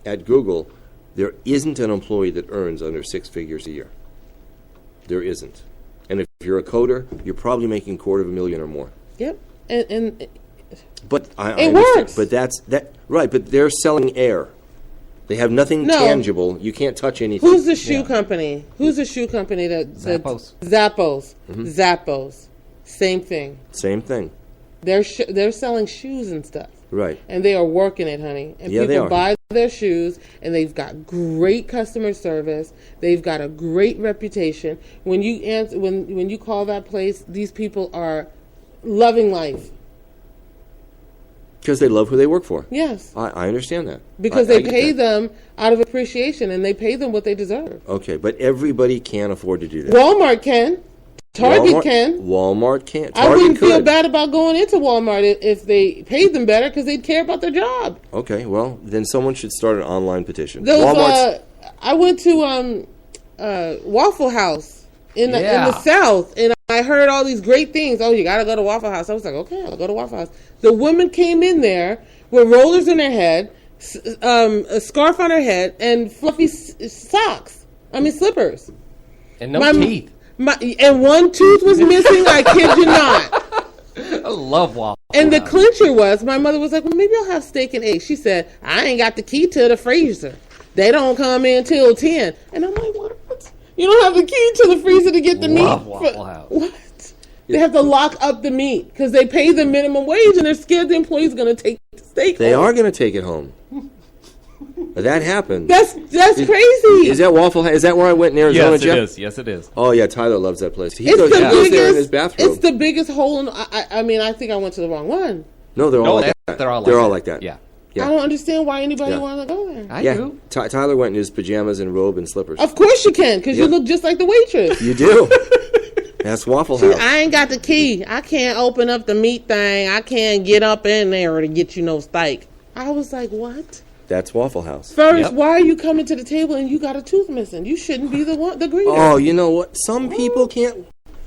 [SPEAKER 3] at Google, there isn't an employee that earns under 6 figures a year. There isn't. And if you're a coder, you're probably making $250,000 or more.
[SPEAKER 2] Yep.
[SPEAKER 3] But
[SPEAKER 2] it works.
[SPEAKER 3] But that's right. But they're selling air. They have nothing tangible. You can't touch anything.
[SPEAKER 2] Who's the shoe company? Who's the shoe company that
[SPEAKER 1] Zappos?
[SPEAKER 2] Zappos.
[SPEAKER 3] Mm-hmm.
[SPEAKER 2] Zappos. Same thing.
[SPEAKER 3] Same thing.
[SPEAKER 2] They're selling shoes and stuff.
[SPEAKER 3] Right.
[SPEAKER 2] And they are working it, honey. And
[SPEAKER 3] yeah,
[SPEAKER 2] people buy their shoes, and they've got great customer service. They've got a great reputation. When you answer, when you call that place, these people are loving life.
[SPEAKER 3] Because they love who they work for.
[SPEAKER 2] Yes.
[SPEAKER 3] I understand that.
[SPEAKER 2] Because they pay them out of appreciation, and they pay them what they deserve.
[SPEAKER 3] Okay, but everybody can't afford to do that.
[SPEAKER 2] Walmart can. Target can.
[SPEAKER 3] Walmart can't.
[SPEAKER 2] I wouldn't feel bad about going into Walmart if they paid them better because they'd care about their job.
[SPEAKER 3] Okay, well, then someone should start an online petition.
[SPEAKER 2] I went to Waffle House in the South, and I heard all these great things. Oh, you got to go to Waffle House. I was like, okay, I'll go to Waffle House. The woman came in there with rollers in her head, a scarf on her head, and fluffy slippers.
[SPEAKER 1] And no teeth.
[SPEAKER 2] And one tooth was missing. I kid you not.
[SPEAKER 1] I love Waffle
[SPEAKER 2] And the
[SPEAKER 1] House.
[SPEAKER 2] clincher was, my mother was like, well, maybe I'll have steak and eggs. She said, I ain't got the key to the freezer. They don't come in till 10. And I'm like, what? You don't have the key to the freezer to get the
[SPEAKER 1] Love
[SPEAKER 2] meat?
[SPEAKER 1] Waffle House.
[SPEAKER 2] What? They have to lock up the meat because they pay the minimum wage and they're scared the employee's going to take the steak
[SPEAKER 3] They
[SPEAKER 2] home.
[SPEAKER 3] are going to take it home. That happened.
[SPEAKER 2] That's crazy.
[SPEAKER 3] Is that Waffle House? Is that where I went in Arizona,
[SPEAKER 1] Yes,
[SPEAKER 3] Jeff?
[SPEAKER 1] it is. Yes, it is.
[SPEAKER 3] Oh, yeah, Tyler loves that place. He
[SPEAKER 2] It's
[SPEAKER 3] goes,
[SPEAKER 2] the
[SPEAKER 3] he goes there in his
[SPEAKER 2] biggest.
[SPEAKER 3] bathroom.
[SPEAKER 2] It's the biggest hole in. I mean, I think I went to the wrong one.
[SPEAKER 3] No, they're all
[SPEAKER 1] No,
[SPEAKER 3] like that.
[SPEAKER 1] they're all
[SPEAKER 3] like that.
[SPEAKER 1] Yeah.
[SPEAKER 3] Yeah.
[SPEAKER 2] I don't understand why anybody
[SPEAKER 3] Yeah.
[SPEAKER 2] wanted to go there.
[SPEAKER 1] I
[SPEAKER 3] Yeah,
[SPEAKER 1] do.
[SPEAKER 3] Tyler went in his pajamas and robe and slippers.
[SPEAKER 2] Of course you can, because
[SPEAKER 3] Yeah.
[SPEAKER 2] you look just like the waitress.
[SPEAKER 3] You do. That's Waffle House.
[SPEAKER 2] I ain't got the key. I can't open up the meat thing. I can't get up in there to get you no steak. I was like, what?
[SPEAKER 3] That's Waffle House.
[SPEAKER 2] First,
[SPEAKER 1] Yep.
[SPEAKER 2] why are you coming to the table and you got a tooth missing? You shouldn't be the greeter.
[SPEAKER 3] Oh, you know what? Some people can't.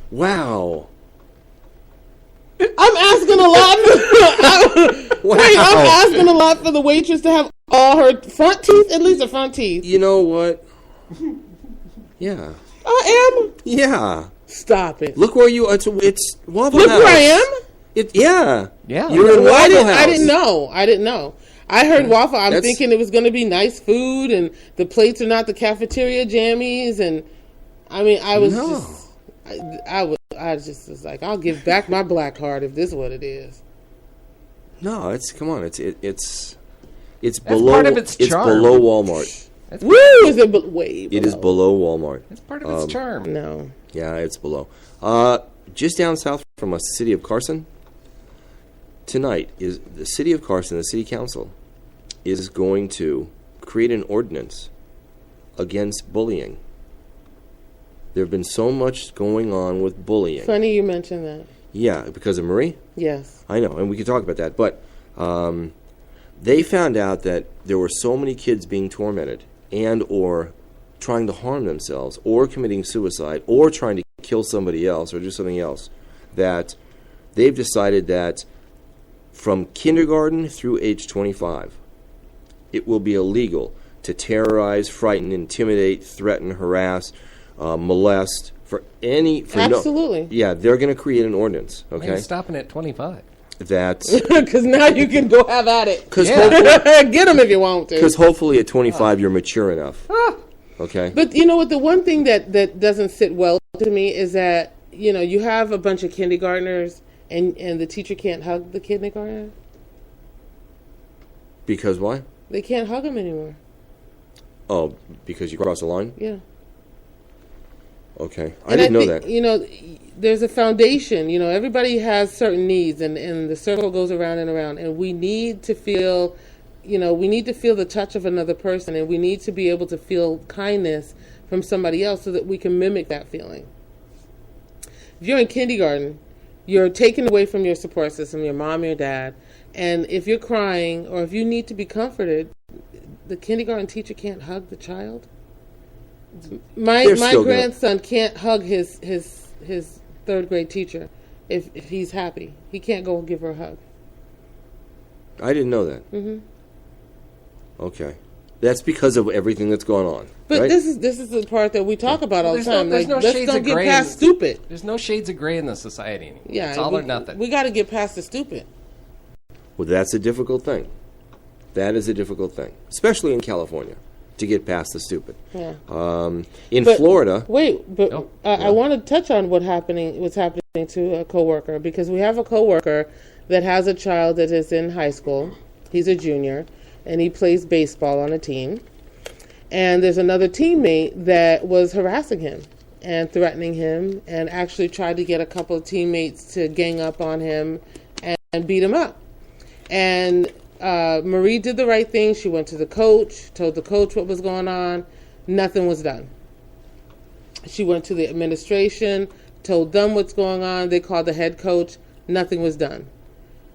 [SPEAKER 3] Wow.
[SPEAKER 2] I'm asking a lot. Wait, I'm asking a lot for the waitress to have all her front teeth, at least the front teeth.
[SPEAKER 3] You know what? Yeah.
[SPEAKER 2] I am.
[SPEAKER 3] Yeah.
[SPEAKER 2] Stop it.
[SPEAKER 3] Look where you. It's Waffle
[SPEAKER 2] Look
[SPEAKER 3] House.
[SPEAKER 2] where I am.
[SPEAKER 3] Yeah.
[SPEAKER 1] Yeah.
[SPEAKER 3] You're in
[SPEAKER 2] Well,
[SPEAKER 3] Waffle House.
[SPEAKER 2] I didn't know. I heard waffle. I'm
[SPEAKER 3] That's-
[SPEAKER 2] thinking it was going to be nice food, and the plates are not the cafeteria jammies. And I mean, I was
[SPEAKER 3] No.
[SPEAKER 2] just, I just was like, I'll give back my black card if this is what it is.
[SPEAKER 3] No, it's come on. It's
[SPEAKER 1] That's
[SPEAKER 3] below.
[SPEAKER 1] part of its charm.
[SPEAKER 3] below Walmart.
[SPEAKER 1] That's,
[SPEAKER 2] Woo! Is it way below?
[SPEAKER 3] It is below Walmart.
[SPEAKER 1] that's part of its charm.
[SPEAKER 2] No.
[SPEAKER 3] Yeah, it's below. Just down south from us, the city of Carson. Tonight is the city of Carson. The city council is going to create an ordinance against bullying. There have been so much going on with bullying.
[SPEAKER 2] Funny you mentioned that.
[SPEAKER 3] Yeah, because of Marie.
[SPEAKER 2] Yes.
[SPEAKER 3] I know, and we can talk about that. But they found out that there were so many kids being tormented and or trying to harm themselves or committing suicide or trying to kill somebody else or do something else that they've decided that from kindergarten through age 25, it will be illegal to terrorize, frighten, intimidate, threaten, harass, molest, for
[SPEAKER 2] Absolutely.
[SPEAKER 3] Yeah, they're going to create an ordinance,
[SPEAKER 1] Man,
[SPEAKER 3] okay?
[SPEAKER 1] stopping at 25.
[SPEAKER 3] That
[SPEAKER 2] Because now you can go have at it.
[SPEAKER 3] because
[SPEAKER 2] Get them if you want to.
[SPEAKER 3] hopefully at 25 you're mature enough. Okay.
[SPEAKER 2] But you know what? The one thing that doesn't sit well to me is that, you know, you have a bunch of kindergartners and the teacher can't hug the kindergartner.
[SPEAKER 3] Because why?
[SPEAKER 2] They can't hug them anymore.
[SPEAKER 3] Oh, because you cross the line?
[SPEAKER 2] Yeah.
[SPEAKER 3] Okay. I didn't know that.
[SPEAKER 2] You know, there's a foundation. You know, everybody has certain needs, and the circle goes around and around. And we need to feel, you know, we need to feel the touch of another person, and we need to be able to feel kindness from somebody else so that we can mimic that feeling. If you're in kindergarten, you're taken away from your support system, your mom, your dad, and if you're crying or if you need to be comforted, the kindergarten teacher can't hug the child. My
[SPEAKER 3] still gonna-
[SPEAKER 2] grandson can't hug his third grade teacher if he's happy. He can't go give her a hug.
[SPEAKER 3] I didn't know that.
[SPEAKER 2] Mm-hmm.
[SPEAKER 3] Okay. That's because of everything that's going on.
[SPEAKER 2] But
[SPEAKER 3] right?
[SPEAKER 2] this is the part that we talk about all the time.
[SPEAKER 1] There's no
[SPEAKER 2] let's
[SPEAKER 1] shades
[SPEAKER 2] don't
[SPEAKER 1] of
[SPEAKER 2] get
[SPEAKER 1] gray
[SPEAKER 2] past
[SPEAKER 1] in-
[SPEAKER 2] stupid.
[SPEAKER 1] There's no shades of gray in the society anymore.
[SPEAKER 2] Yeah,
[SPEAKER 1] It's all or nothing.
[SPEAKER 2] We got to get past the stupid.
[SPEAKER 3] Well, that's a difficult thing. That is a difficult thing, especially in California, to get past the stupid.
[SPEAKER 2] Yeah.
[SPEAKER 3] In
[SPEAKER 2] But-
[SPEAKER 3] Florida,
[SPEAKER 2] Wait, but
[SPEAKER 1] Oh,
[SPEAKER 2] I want to touch on what's happening to a coworker, because we have a coworker that has a child that is in high school. He's a junior, and he plays baseball on a team. And there's another teammate that was harassing him and threatening him, and actually tried to get a couple of teammates to gang up on him and beat him up. And Marie did the right thing. She went to the coach, told the coach what was going on. Nothing was done. She went to the administration, told them what's going on. They called the head coach. Nothing was done.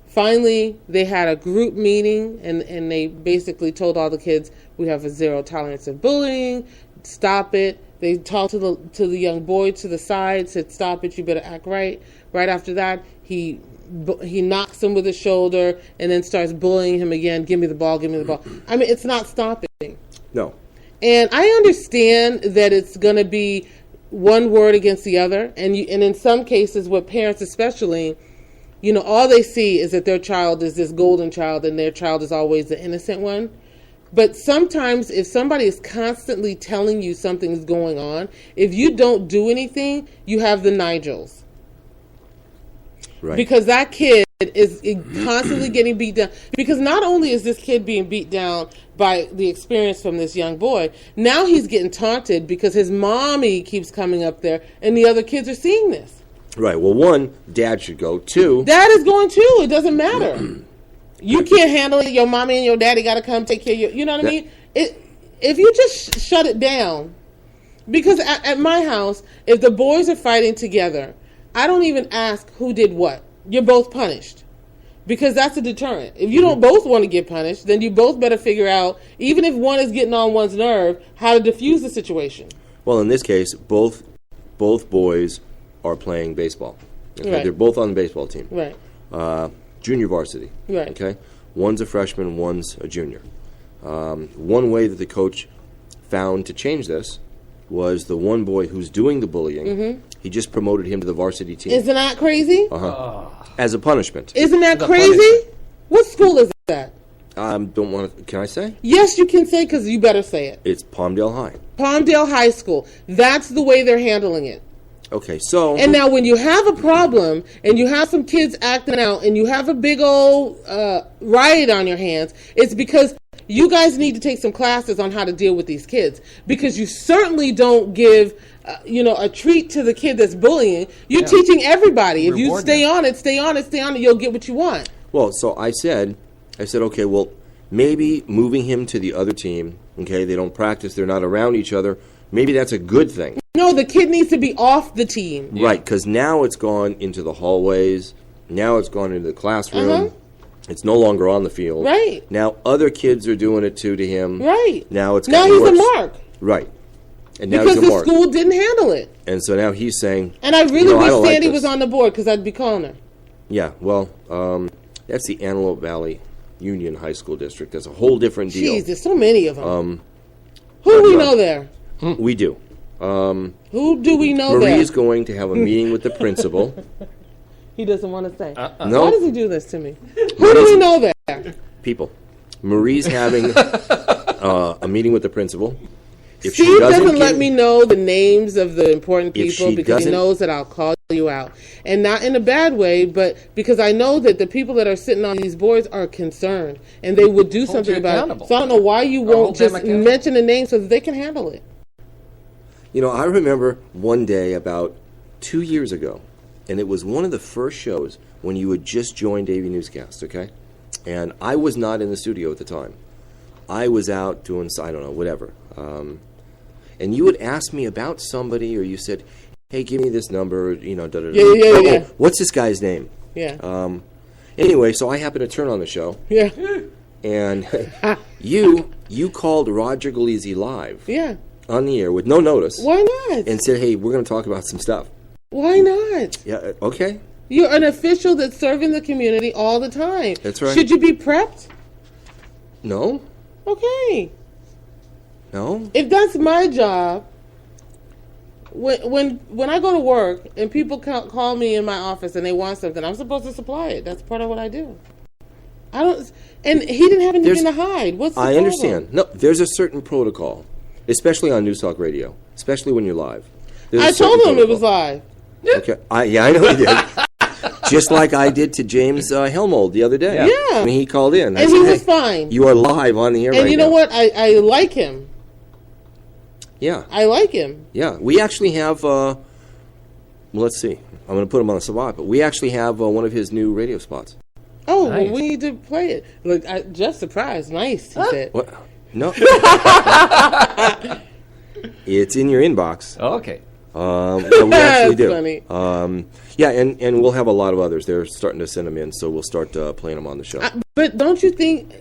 [SPEAKER 2] Finally, they had a group meeting, and they basically told all the kids, we have a zero tolerance of bullying. Stop it. They talked to the young boy to the side, said, stop it, you better act right. Right after that, he knocks him with his shoulder and then starts bullying him again. Give me the ball, give me the ball. I mean, it's not stopping.
[SPEAKER 3] no.
[SPEAKER 2] And I understand that it's going to be one word against the other, and in some cases, with parents especially, all they see is that their child is this golden child, and their child is always the innocent one. But sometimes, if somebody is constantly telling you something's going on, if you don't do anything, you have the Nigels.
[SPEAKER 3] Right.
[SPEAKER 2] Because that kid is constantly getting beat down. Because not only is this kid being beat down by the experience from this young boy, now he's getting taunted because his mommy keeps coming up there, and the other kids are seeing this.
[SPEAKER 3] Right. Well, one, dad should go. Two,
[SPEAKER 2] dad is going too. It doesn't matter. You can't handle it. Your mommy and your daddy got to come take care of you. You know what I mean? If you just shut it down, because at my house, if the boys are fighting together, I don't even ask who did what. You're both punished, because that's a deterrent. If you don't both want to get punished, then you both better figure out, even if one is getting on one's nerve, how to diffuse the situation.
[SPEAKER 3] Well, in this case, both boys are playing baseball. Okay?
[SPEAKER 2] Right.
[SPEAKER 3] They're both on the baseball team.
[SPEAKER 2] Right.
[SPEAKER 3] Junior varsity.
[SPEAKER 2] Right.
[SPEAKER 3] Okay. One's a freshman, one's a junior. One way that the coach found to change this was the one boy who's doing the bullying. Mm-hmm. He just promoted him to the varsity team.
[SPEAKER 2] Isn't that crazy?
[SPEAKER 3] As a punishment.
[SPEAKER 2] Isn't that crazy? What school is that?
[SPEAKER 3] Don't want to. Can I say?
[SPEAKER 2] Yes, you can say, because you better say it.
[SPEAKER 3] It's Palmdale High.
[SPEAKER 2] Palmdale High School. That's the way they're handling it.
[SPEAKER 3] Okay, so...
[SPEAKER 2] And now when you have a problem, and you have some kids acting out, and you have a big old riot on your hands, it's because you guys need to take some classes on how to deal with these kids. Because you certainly don't give, a treat to the kid that's bullying. You're teaching everybody. If you stay on it, you'll get what you want.
[SPEAKER 3] Well, so I said, okay, well, maybe moving him to the other team, okay, they don't practice, they're not around each other, maybe that's a good thing.
[SPEAKER 2] No, the kid needs to be off the team.
[SPEAKER 3] Yeah. Right, because now it's gone into the hallways. Now it's gone into the classroom. It's no longer on the field.
[SPEAKER 2] Right.
[SPEAKER 3] Now other kids are doing it too to him.
[SPEAKER 2] Right.
[SPEAKER 3] Now it's
[SPEAKER 2] now
[SPEAKER 3] gotten
[SPEAKER 2] he's
[SPEAKER 3] worse.
[SPEAKER 2] a mark.
[SPEAKER 3] Right. And now
[SPEAKER 2] because
[SPEAKER 3] he's a mark.
[SPEAKER 2] the school didn't handle it.
[SPEAKER 3] And so now he's saying,
[SPEAKER 2] and I really wish Sandy
[SPEAKER 3] like
[SPEAKER 2] was on the board, because I'd be calling her.
[SPEAKER 3] Yeah, well, that's the Antelope Valley Union High School District. That's a whole different deal.
[SPEAKER 2] Jeez, there's so many of them. Who do we know there?
[SPEAKER 3] We do.
[SPEAKER 2] Who do we know
[SPEAKER 3] Marie
[SPEAKER 2] there?
[SPEAKER 3] is going to have a meeting with the principal.
[SPEAKER 2] He doesn't want to say.
[SPEAKER 3] No.
[SPEAKER 2] Why does he do this to me? Who do we know there?
[SPEAKER 3] People. Marie's having a meeting with the principal. If
[SPEAKER 2] Steve doesn't let me know the names of the important people because he knows that I'll call you out. And not in a bad way, but because I know that the people that are sitting on these boards are concerned and they would do something about it. So I don't know why you won't just mention the name so that they can handle it.
[SPEAKER 3] I remember one day about 2 years ago, and it was one of the first shows when you had just joined AVNewsCast, okay? And I was not in the studio at the time. I was out doing, I don't know, whatever. And you would ask me about somebody, or you said, hey, give me this number, da-da-da.
[SPEAKER 2] Yeah.
[SPEAKER 3] What's this guy's name?
[SPEAKER 2] Yeah.
[SPEAKER 3] Anyway, so I happened to turn on the show.
[SPEAKER 2] Yeah.
[SPEAKER 3] And you called Roger Galeazzi live.
[SPEAKER 2] Yeah.
[SPEAKER 3] On the air with no notice.
[SPEAKER 2] Why not?
[SPEAKER 3] And said, hey, we're going to talk about some stuff.
[SPEAKER 2] Why not?
[SPEAKER 3] Yeah, okay.
[SPEAKER 2] You're an official that's serving the community all the time.
[SPEAKER 3] That's right.
[SPEAKER 2] Should you be prepped?
[SPEAKER 3] No.
[SPEAKER 2] Okay.
[SPEAKER 3] No.
[SPEAKER 2] If that's my job, when I go to work and people call me in my office and they want something, I'm supposed to supply it. That's part of what I do. And he didn't have anything to hide. What's the problem?
[SPEAKER 3] I understand. No, there's a certain protocol. Especially on News Talk Radio. Especially when you're live.
[SPEAKER 2] I told him it was live.
[SPEAKER 3] Okay. I know you did. Just like I did to James Helmold the other day.
[SPEAKER 2] Yeah.
[SPEAKER 3] When he called in.
[SPEAKER 2] And he was fine.
[SPEAKER 3] You are live on the air right now.
[SPEAKER 2] And you know what? I like him.
[SPEAKER 3] Yeah.
[SPEAKER 2] I like him.
[SPEAKER 3] Yeah. We actually have, well, let's see. I'm going to put him on the spot, but we actually have one of his new radio spots.
[SPEAKER 2] Oh, nice. Well, we need to play it. Look, just surprised. Nice, he said.
[SPEAKER 3] What? No. It's in your inbox.
[SPEAKER 1] Oh, okay.
[SPEAKER 3] We actually do.
[SPEAKER 2] Funny.
[SPEAKER 3] Yeah, and we'll have a lot of others. They're starting to send them in, so we'll start playing them on the show.
[SPEAKER 2] But don't you think,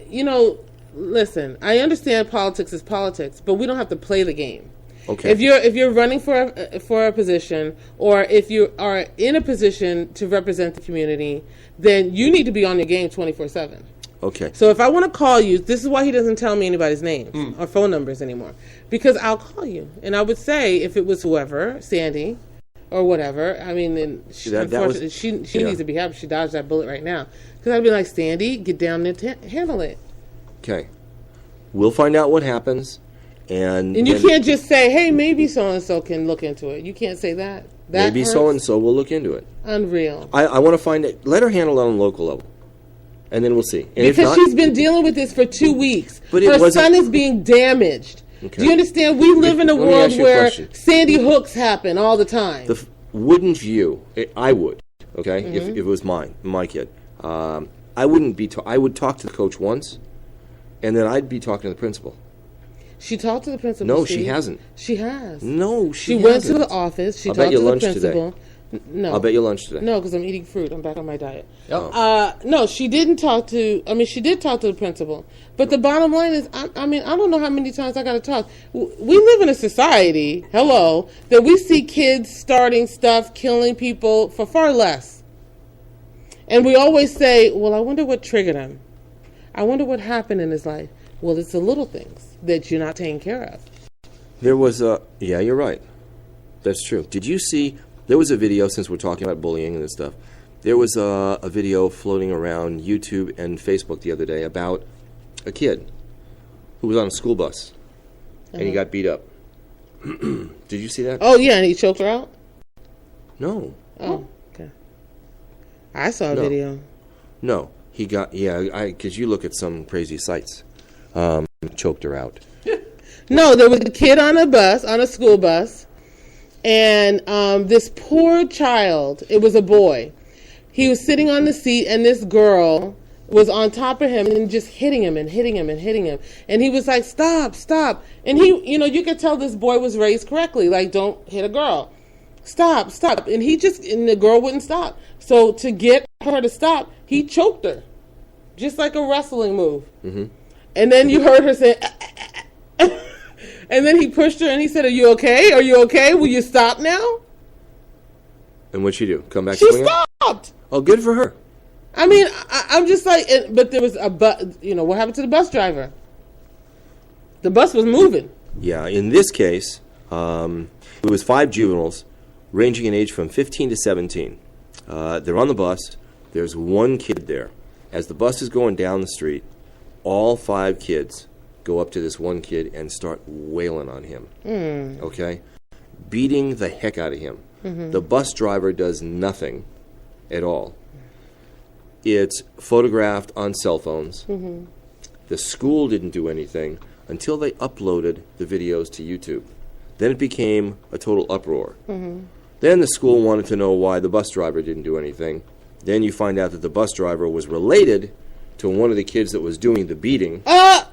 [SPEAKER 2] listen, I understand politics is politics, but we don't have to play the game.
[SPEAKER 3] Okay.
[SPEAKER 2] If you're running for a position, or if you are in a position to represent the community, then you need to be on your game 24/7.
[SPEAKER 3] Okay.
[SPEAKER 2] So if I want to call you, this is why he doesn't tell me anybody's names or phone numbers anymore. Because I'll call you. And I would say, if it was whoever, Sandy or whatever, I mean, then unfortunately, she needs to be happy. She dodged that bullet right now. Because I'd be like, Sandy, get down there and handle it.
[SPEAKER 3] Okay. We'll find out what happens. And
[SPEAKER 2] you can't just say, hey, maybe so-and-so can look into it. You can't say that.
[SPEAKER 3] Maybe
[SPEAKER 2] hurts.
[SPEAKER 3] so-and-so will look into it.
[SPEAKER 2] Unreal.
[SPEAKER 3] I want to find it. Let her handle it on a local level. And then we'll see. And
[SPEAKER 2] because she's been dealing with this for 2 weeks.
[SPEAKER 3] But
[SPEAKER 2] her son is being damaged.
[SPEAKER 3] Okay.
[SPEAKER 2] Do you understand? We live in a world where Sandy Hooks happen all the time.
[SPEAKER 3] Wouldn't you? I would. Okay, if it was my kid, I wouldn't be. I would talk to the coach once, and then I'd be talking to the principal.
[SPEAKER 2] She talked to the principal.
[SPEAKER 3] No,
[SPEAKER 2] Steve.
[SPEAKER 3] she hasn't.
[SPEAKER 2] She has.
[SPEAKER 3] No, she
[SPEAKER 2] went to the office. She talked to the principal. No.
[SPEAKER 3] I'll bet you lunch today.
[SPEAKER 2] No, because I'm eating fruit. I'm back on my diet.
[SPEAKER 3] Oh.
[SPEAKER 2] No, she didn't talk to... I mean, she did talk to the principal. But the bottom line is, I don't know how many times I got to talk. We live in a society, that we see kids starting stuff, killing people for far less. And we always say, well, I wonder what triggered him. I wonder what happened in his life. Well, it's the little things that you're not taking care of.
[SPEAKER 3] There was a... Yeah, you're right. That's true. Did you see... There was a video, since we're talking about bullying and this stuff, there was a video floating around YouTube and Facebook the other day about a kid who was on a school bus and he got beat up. Did you see that?
[SPEAKER 2] Oh, yeah, and he choked her out?
[SPEAKER 3] No.
[SPEAKER 2] Oh, okay. I saw a video.
[SPEAKER 3] No, he got, because you look at some crazy sites. Choked her out.
[SPEAKER 2] No, there was a kid on a school bus. And this poor child, it was a boy. He was sitting on the seat, and this girl was on top of him and just hitting him and hitting him and hitting him. And he was like, stop, stop. And he, you could tell this boy was raised correctly, like, don't hit a girl. Stop, stop. And and the girl wouldn't stop. So to get her to stop, he choked her, just like a wrestling move. Mm-hmm. And then you heard her say, and then he pushed her and he said, are you okay? Are you okay? Will you stop now?
[SPEAKER 3] And what'd she do? Come back?
[SPEAKER 2] She stopped.
[SPEAKER 3] Oh, good for her.
[SPEAKER 2] I mean, I'm just like, but there was what happened to the bus driver? The bus was moving.
[SPEAKER 3] Yeah, in this case, it was 5 juveniles ranging in age from 15 to 17. They're on the bus. There's one kid there. As the bus is going down the street, all 5 kids go up to this one kid and start wailing on him. Okay? Beating the heck out of him. Mm-hmm. The bus driver does nothing at all. It's photographed on cell phones. Mm-hmm. The school didn't do anything until they uploaded the videos to YouTube. Then it became a total uproar. Mm-hmm. Then the school wanted to know why the bus driver didn't do anything. Then you find out that the bus driver was related to one of the kids that was doing the beating.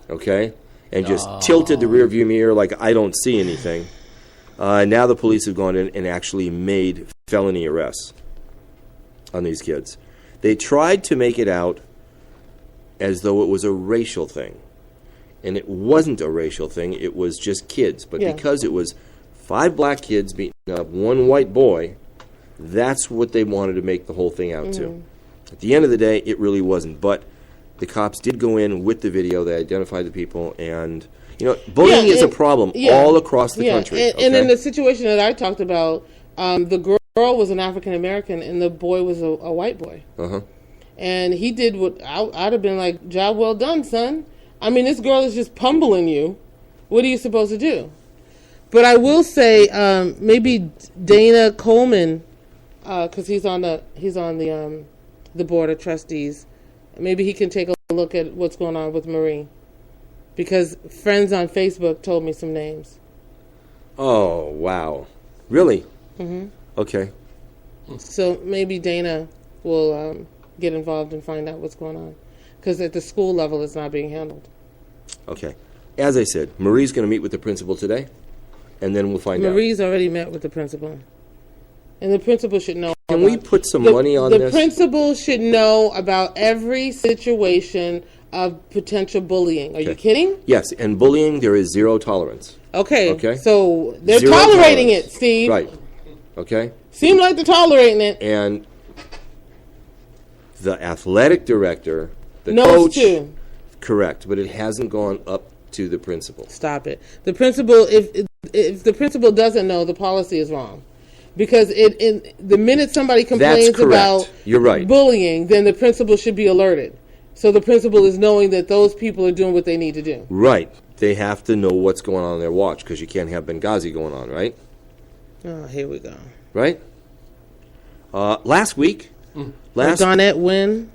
[SPEAKER 3] Okay? And just tilted the rearview mirror like, I don't see anything. Now the police have gone in and actually made felony arrests on these kids. They tried to make it out as though it was a racial thing. And it wasn't a racial thing. It was just kids. But because it was 5 black kids beating up 1 white boy, that's what they wanted to make the whole thing out to. At the end of the day, it really wasn't. But the cops did go in with the video. They identified the people. And, bullying is a problem all across the country.
[SPEAKER 2] And in the situation that I talked about, the girl was an African-American and the boy was a white boy. Uh-huh. And he did what I'd have been like, job well done, son. I mean, this girl is just pummeling you. What are you supposed to do? But I will say, maybe Dana Coleman, because he's on the board of trustees. Maybe he can take a look at what's going on with Marie, because friends on Facebook told me some names.
[SPEAKER 3] Oh wow, really? Mm-hmm. Okay.
[SPEAKER 2] So maybe Dana will get involved and find out what's going on, because at the school level it's not being handled.
[SPEAKER 3] Okay. As I said, Marie's going to meet with the principal today, and then we'll find out.
[SPEAKER 2] Marie's already met with the principal. And the principal should know.
[SPEAKER 3] Can we put some money on this?
[SPEAKER 2] The principal should know about every situation of potential bullying. Are you kidding?
[SPEAKER 3] Yes, and bullying, there is 0 tolerance.
[SPEAKER 2] Okay. So they're tolerating it, Steve.
[SPEAKER 3] Right. Okay.
[SPEAKER 2] Seems like they're tolerating it.
[SPEAKER 3] And the athletic director The
[SPEAKER 2] knows
[SPEAKER 3] coach,
[SPEAKER 2] too.
[SPEAKER 3] correct, but it hasn't gone up to the principal.
[SPEAKER 2] Stop it. The principal, if the principal doesn't know, the policy is wrong. Because the minute somebody complains about
[SPEAKER 3] You're right.
[SPEAKER 2] bullying, then the principal should be alerted. So the principal is knowing that those people are doing what they need to do.
[SPEAKER 3] Right. They have to know what's going on their watch because you can't have Benghazi going on, right?
[SPEAKER 2] Oh, here we go.
[SPEAKER 3] Right? Last week.
[SPEAKER 2] Donette Wynn.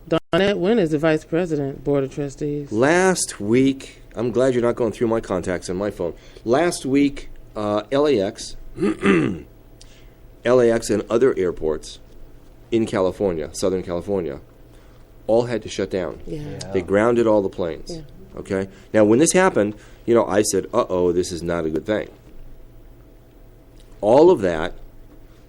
[SPEAKER 2] Donette Wynn is the vice president, board of trustees.
[SPEAKER 3] Last week, I'm glad you're not going through my contacts on my phone. Last week, LAX, LAX and other airports in California, Southern California, all had to shut down.
[SPEAKER 2] Yeah.
[SPEAKER 3] They grounded all the planes.
[SPEAKER 2] Yeah.
[SPEAKER 3] Okay? Now, when this happened, I said, uh-oh, this is not a good thing. All of that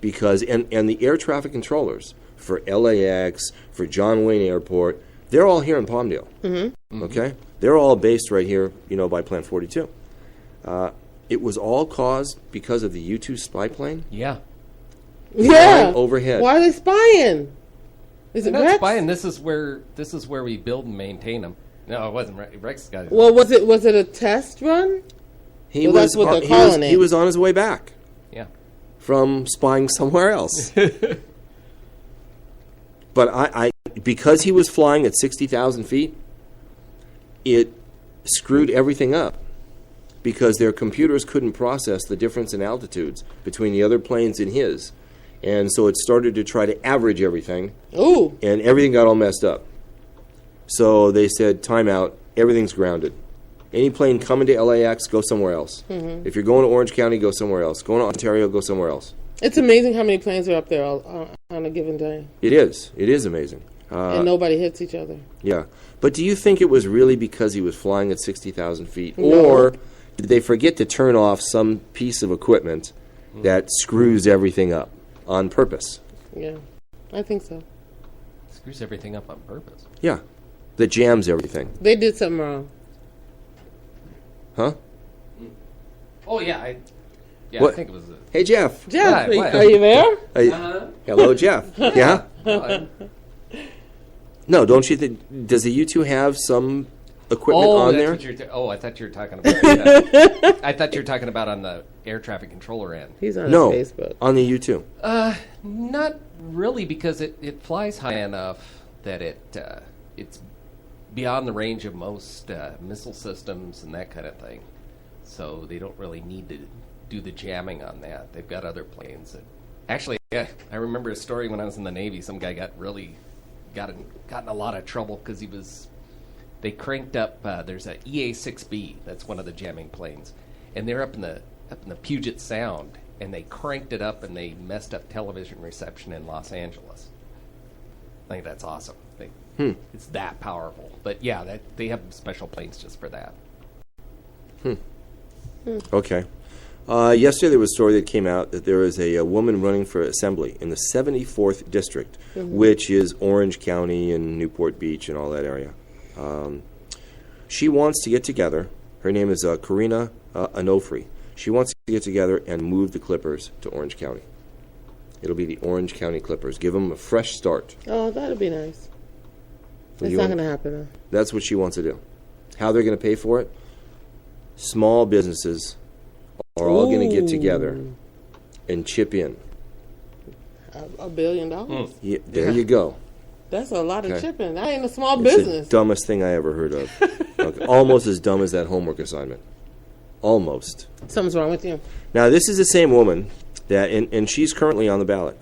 [SPEAKER 3] because, and the air traffic controllers for LAX, for John Wayne Airport, they're all here in Palmdale. Mm-hmm. Okay? They're all based right here, by Plant 42. It was all caused because of the U-2 spy plane.
[SPEAKER 1] Yeah.
[SPEAKER 2] Yeah.
[SPEAKER 3] Overhead.
[SPEAKER 2] Why are they spying? Is it
[SPEAKER 1] They're not
[SPEAKER 2] Rex?
[SPEAKER 1] spying. This is where we build and maintain them. No, it wasn't Rex. Rex got it.
[SPEAKER 2] Well, was it a test run?
[SPEAKER 3] That's what they're calling it. He was on his way back.
[SPEAKER 1] Yeah.
[SPEAKER 3] From spying somewhere else. But I because he was flying at 60,000 feet, it screwed everything up because their computers couldn't process the difference in altitudes between the other planes and his. And so it started to try to average everything.
[SPEAKER 2] Ooh.
[SPEAKER 3] And everything got all messed up. So they said, time out, everything's grounded. Any plane coming to LAX, go somewhere else. Mm-hmm. If you're going to Orange County, go somewhere else. Going to Ontario, go somewhere else.
[SPEAKER 2] It's amazing how many planes are up there on a given day.
[SPEAKER 3] It is. It is amazing.
[SPEAKER 2] And nobody hits each other.
[SPEAKER 3] Yeah. But do you think it was really because he was flying at 60,000 feet?
[SPEAKER 2] No.
[SPEAKER 3] Or did they forget to turn off some piece of equipment that screws everything up on purpose?
[SPEAKER 2] Yeah, I think so.
[SPEAKER 1] Screws everything up on purpose.
[SPEAKER 3] Yeah. That jams everything.
[SPEAKER 2] They did something wrong.
[SPEAKER 3] Huh?
[SPEAKER 1] Oh, yeah. I think it was
[SPEAKER 3] Hey, Jeff.
[SPEAKER 2] Jeff,
[SPEAKER 1] What?
[SPEAKER 2] are you there?
[SPEAKER 3] Hello, Jeff. Yeah?
[SPEAKER 1] No,
[SPEAKER 3] No, don't you think... Does the U2 have some equipment on there?
[SPEAKER 1] I thought you were talking about that. I thought you were talking about on the air traffic controller end.
[SPEAKER 2] He's on
[SPEAKER 3] his
[SPEAKER 2] Facebook.
[SPEAKER 3] On the U2.
[SPEAKER 1] Not really, because it flies high enough that it's beyond the range of most missile systems and that kind of thing. So they don't really need to do the jamming on that. They've got other planes that... Actually, I remember a story when I was in the Navy. Some guy got in a lot of trouble because they cranked up. There's a EA-6B. That's one of the jamming planes, and they're up in the Puget Sound, and they cranked it up and they messed up television reception in Los Angeles. I think that's awesome. It's that powerful. But yeah, they have special planes just for that.
[SPEAKER 3] Okay. Yesterday there was a story that came out that there is a woman running for assembly in the 74th District, which is Orange County and Newport Beach and all that area. She wants to get together. Her name is Karina Onofre. She wants to get together and move the Clippers to Orange County. It'll be the Orange County Clippers. Give them a fresh start.
[SPEAKER 2] Oh, that'd be nice. It's not going to happen, though.
[SPEAKER 3] That's what she wants to do. How they're going to pay for it? Small businesses are all going to get together and chip in.
[SPEAKER 2] $1 billion?
[SPEAKER 3] Yeah, there you go.
[SPEAKER 2] That's a lot of chipping. That ain't a small
[SPEAKER 3] It's
[SPEAKER 2] business.
[SPEAKER 3] the dumbest thing I ever heard of. Okay. Almost as dumb as that homework assignment. Almost.
[SPEAKER 2] Something's wrong with you.
[SPEAKER 3] Now, this is the same woman that, and she's currently on the ballot.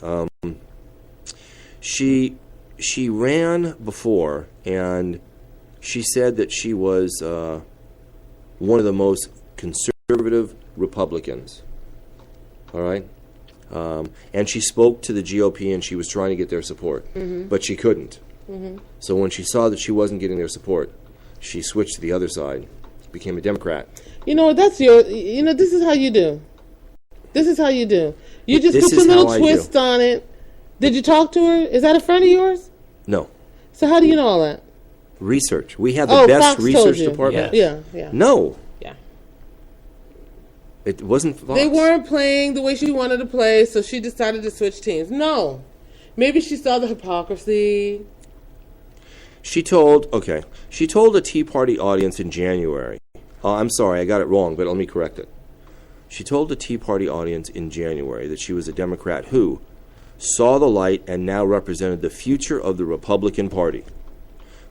[SPEAKER 3] She ran before, and she said that she was one of the most conservative Republicans. All right? And she spoke to the GOP, and she was trying to get their support, but she couldn't. So when she saw that she wasn't getting their support, she switched to the other side, became a Democrat.
[SPEAKER 2] This is how you do. This is how you do. You just put your little twist on it. Did you talk to her? Is that a friend of yours?
[SPEAKER 3] No.
[SPEAKER 2] So how do you know all that?
[SPEAKER 3] Research. We have the best
[SPEAKER 2] Fox
[SPEAKER 3] research department.
[SPEAKER 2] Yeah.
[SPEAKER 3] No.
[SPEAKER 2] Yeah.
[SPEAKER 3] It wasn't Fox.
[SPEAKER 2] They weren't playing the way she wanted to play, so she decided to switch teams. No. Maybe she saw the hypocrisy.
[SPEAKER 3] She told a Tea Party audience in January. I'm sorry, I got it wrong, but let me correct it. She told the Tea Party audience in January that she was a Democrat who saw the light and now represented the future of the Republican Party.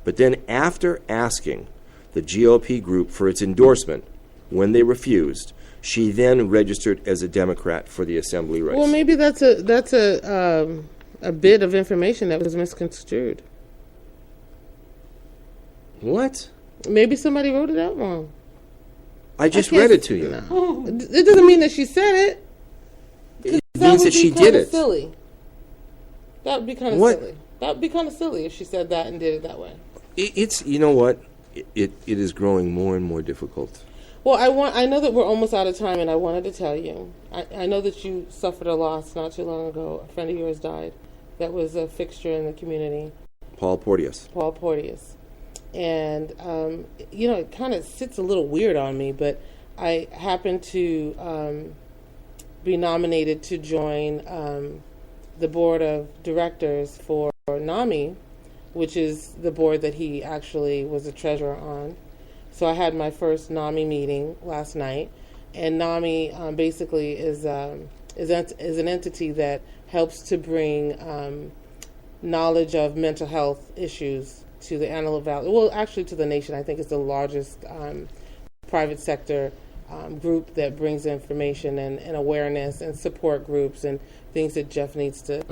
[SPEAKER 3] But then after asking the GOP group for its endorsement, when they refused, she then registered as a Democrat for the assembly race.
[SPEAKER 2] Well, maybe that's a bit of information that was misconstrued.
[SPEAKER 3] What?
[SPEAKER 2] Maybe somebody wrote it out wrong.
[SPEAKER 3] I just read it to you.
[SPEAKER 2] No. It doesn't mean that she said it.
[SPEAKER 3] It means that she did it.
[SPEAKER 2] Silly. That would be kind of silly. That would be kind of silly if she said that and did it that way.
[SPEAKER 3] It's, you know what? It is growing more and more difficult.
[SPEAKER 2] Well, I know that we're almost out of time, and I wanted to tell you. I know that you suffered a loss not too long ago. A friend of yours died. That was a fixture in the community.
[SPEAKER 3] Paul Porteous.
[SPEAKER 2] And, it kind of sits a little weird on me, but I happened to be nominated to join the board of directors for NAMI, which is the board that he actually was a treasurer on. So I had my first NAMI meeting last night, and NAMI basically is an entity that helps to bring knowledge of mental health issues to the Antelope Valley. Well, actually to the nation. I think it's the largest private sector group that brings information and awareness and support groups and things that Jeff needs to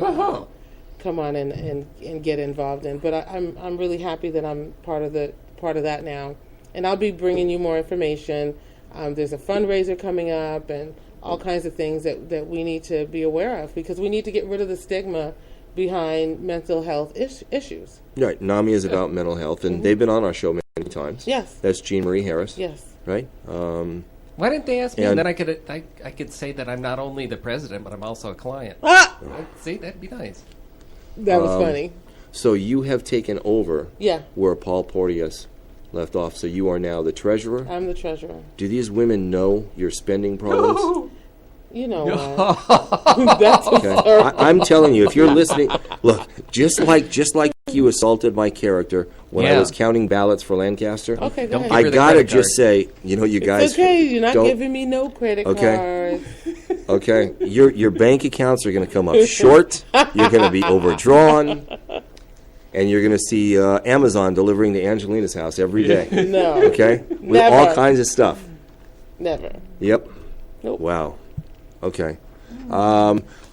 [SPEAKER 2] come on and get involved in. But I'm really happy that I'm part of that now. And I'll be bringing you more information. There's a fundraiser coming up and all kinds of things that we need to be aware of, because we need to get rid of the stigma behind mental health issues.
[SPEAKER 3] Right. NAMI is about mental health, and they've been on our show many times.
[SPEAKER 2] Yes.
[SPEAKER 3] That's Jean Marie Harris.
[SPEAKER 2] Yes.
[SPEAKER 3] Right?
[SPEAKER 1] Why didn't they ask me? And then I could say that I'm not only the president, but I'm also a client.
[SPEAKER 2] Ah!
[SPEAKER 1] See, that'd be nice.
[SPEAKER 2] That was funny.
[SPEAKER 3] So you have taken over where Paul Porteous left off. So you are now the treasurer?
[SPEAKER 2] I'm the treasurer.
[SPEAKER 3] Do these women know your spending problems?
[SPEAKER 2] You know what? That's
[SPEAKER 3] okay. I'm telling you, if you're listening, look, just like you assaulted my character when I was counting ballots for Lancaster.
[SPEAKER 2] Okay, go ahead.
[SPEAKER 3] I gotta just say, you guys.
[SPEAKER 2] It's okay, you're not giving me no credit cards.
[SPEAKER 3] Okay, your bank accounts are going to come up short. You're going to be overdrawn, and you're going to see Amazon delivering to Angelina's house every day.
[SPEAKER 2] No.
[SPEAKER 3] Okay, with all kinds of stuff.
[SPEAKER 2] Never.
[SPEAKER 3] Yep.
[SPEAKER 2] Nope.
[SPEAKER 3] Wow. Okay.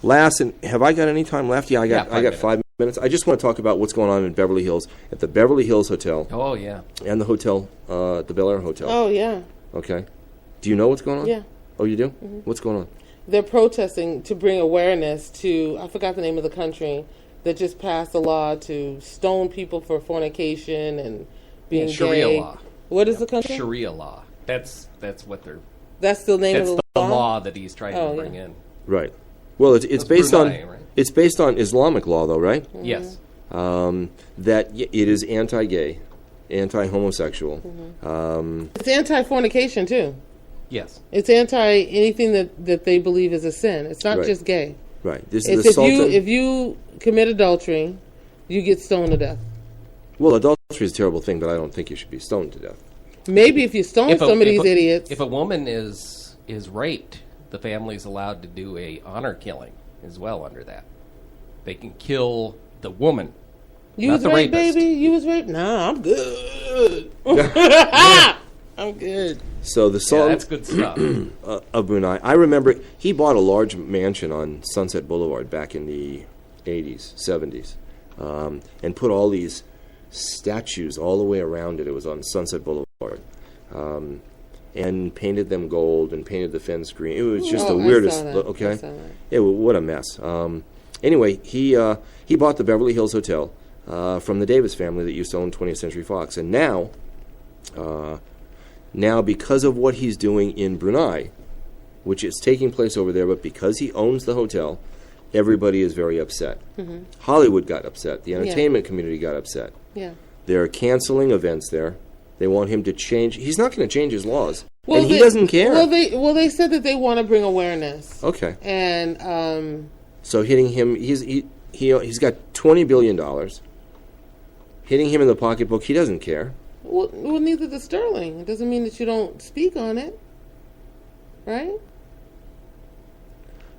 [SPEAKER 3] Last, and have I got any time left? Yeah, I got 5 minutes. I just want to talk about what's going on in Beverly Hills at the Beverly Hills Hotel.
[SPEAKER 1] Oh yeah.
[SPEAKER 3] And the hotel, the Bel Air Hotel.
[SPEAKER 2] Oh yeah.
[SPEAKER 3] Okay. Do you know what's going on?
[SPEAKER 2] Yeah.
[SPEAKER 3] Oh, you do? Mm-hmm. What's going on?
[SPEAKER 2] They're protesting to bring awareness to, I forgot the name of the country, that just passed a law to stone people for fornication and being gay.
[SPEAKER 1] Sharia law.
[SPEAKER 2] What is the country?
[SPEAKER 1] Sharia law. That's what they're.
[SPEAKER 2] That's the name of the law?
[SPEAKER 1] That's the law that he's trying to bring in.
[SPEAKER 3] Right. Well, it's based
[SPEAKER 1] Brunei,
[SPEAKER 3] on
[SPEAKER 1] right?
[SPEAKER 3] It's based on Islamic law, though, right?
[SPEAKER 2] Mm-hmm.
[SPEAKER 1] Yes.
[SPEAKER 3] That it is anti-gay, anti-homosexual.
[SPEAKER 2] Mm-hmm. It's anti-fornication too.
[SPEAKER 1] Yes.
[SPEAKER 2] It's anti anything that they believe is a sin. It's not just gay.
[SPEAKER 3] Right. This
[SPEAKER 2] it's
[SPEAKER 3] is assault.
[SPEAKER 2] If you commit adultery, you get stoned to death.
[SPEAKER 3] Well, adultery is a terrible thing, but I don't think you should be stoned to death.
[SPEAKER 2] Maybe if you stone some of these idiots.
[SPEAKER 1] If a woman is raped, the family's allowed to do a honor killing as well under that. They can kill the woman.
[SPEAKER 2] You was raped, baby? You was raped? Nah, I'm good. I'm good.
[SPEAKER 3] So the Sultan
[SPEAKER 1] that's good stuff.
[SPEAKER 3] Of Brunei, I remember he bought a large mansion on Sunset Boulevard back in the 80s, 70s, and put all these statues all the way around it. It was on Sunset Boulevard. And painted them gold and painted the fence green. It was just the weirdest. Okay, what a mess. Anyway, he bought the Beverly Hills Hotel from the Davis family that used to own 20th Century Fox, and now because of what he's doing in Brunei, which is taking place over there, but because he owns the hotel, everybody is very upset. Mm-hmm. Hollywood got upset. The entertainment community got upset.
[SPEAKER 2] Yeah,
[SPEAKER 3] they're canceling events there. They want him to change. He's not going to change his laws, and he doesn't care.
[SPEAKER 2] Well, they said that they want to bring awareness.
[SPEAKER 3] Okay.
[SPEAKER 2] And
[SPEAKER 3] so hitting him, he's got $20 billion. hitting him in the pocketbook, he doesn't care.
[SPEAKER 2] Well, neither does Sterling. It doesn't mean that you don't speak on it, right?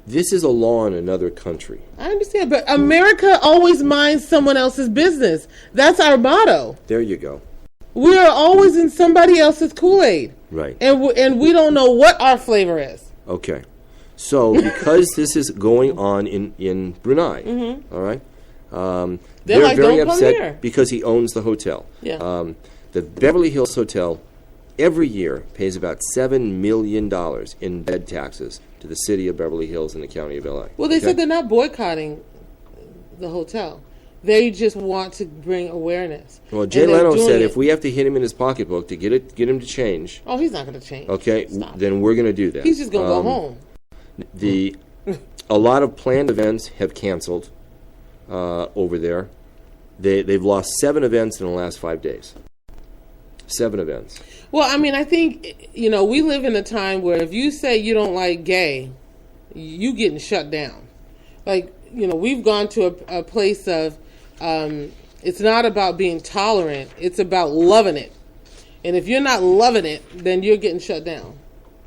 [SPEAKER 3] This is a law in another country.
[SPEAKER 2] I understand, but America always minds someone else's business. That's our motto.
[SPEAKER 3] There you go.
[SPEAKER 2] We are always in somebody else's Kool-Aid.
[SPEAKER 3] Right.
[SPEAKER 2] And we don't know what our flavor is.
[SPEAKER 3] Okay. So because this is going on in Brunei, all right, they're
[SPEAKER 2] like,
[SPEAKER 3] very
[SPEAKER 2] "Don't come
[SPEAKER 3] upset
[SPEAKER 2] here."
[SPEAKER 3] because he owns the hotel.
[SPEAKER 2] Yeah.
[SPEAKER 3] The Beverly Hills Hotel every year pays about $7 million in bed taxes to the city of Beverly Hills and the county of LA.
[SPEAKER 2] Well, they said they're not boycotting the hotel. They just want to bring awareness.
[SPEAKER 3] Well, Jay Leno said if we have to hit him in his pocketbook to get him to change,
[SPEAKER 2] oh, he's not going to change.
[SPEAKER 3] okay, then we're going to do that.
[SPEAKER 2] He's just going to go home.
[SPEAKER 3] A lot of planned events have canceled over there. They've lost 7 events in the last 5 days. 7 events.
[SPEAKER 2] Well, I mean, I think, we live in a time where if you say you don't like gay, you getting shut down. Like, we've gone to a place of, it's not about being tolerant, it's about loving it. And if you're not loving it, then you're getting shut down,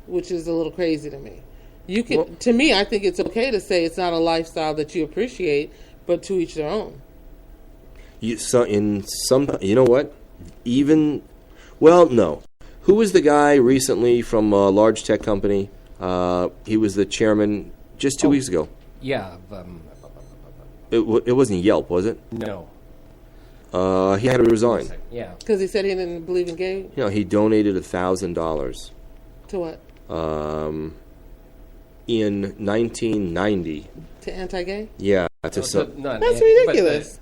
[SPEAKER 2] which is a little crazy to me. To me, I think it's okay to say it's not a lifestyle that you appreciate, but to each their own.
[SPEAKER 3] You know what? No. Who was the guy recently from a large tech company? He was the chairman just 2 weeks ago.
[SPEAKER 1] Yeah.
[SPEAKER 3] It wasn't Yelp, was it?
[SPEAKER 1] No.
[SPEAKER 3] He had to resign.
[SPEAKER 1] Yeah.
[SPEAKER 2] Because he said he didn't believe in gay?
[SPEAKER 3] He donated $1,000.
[SPEAKER 2] To what?
[SPEAKER 3] In 1990.
[SPEAKER 2] To anti-gay?
[SPEAKER 3] Yeah.
[SPEAKER 2] That's ridiculous.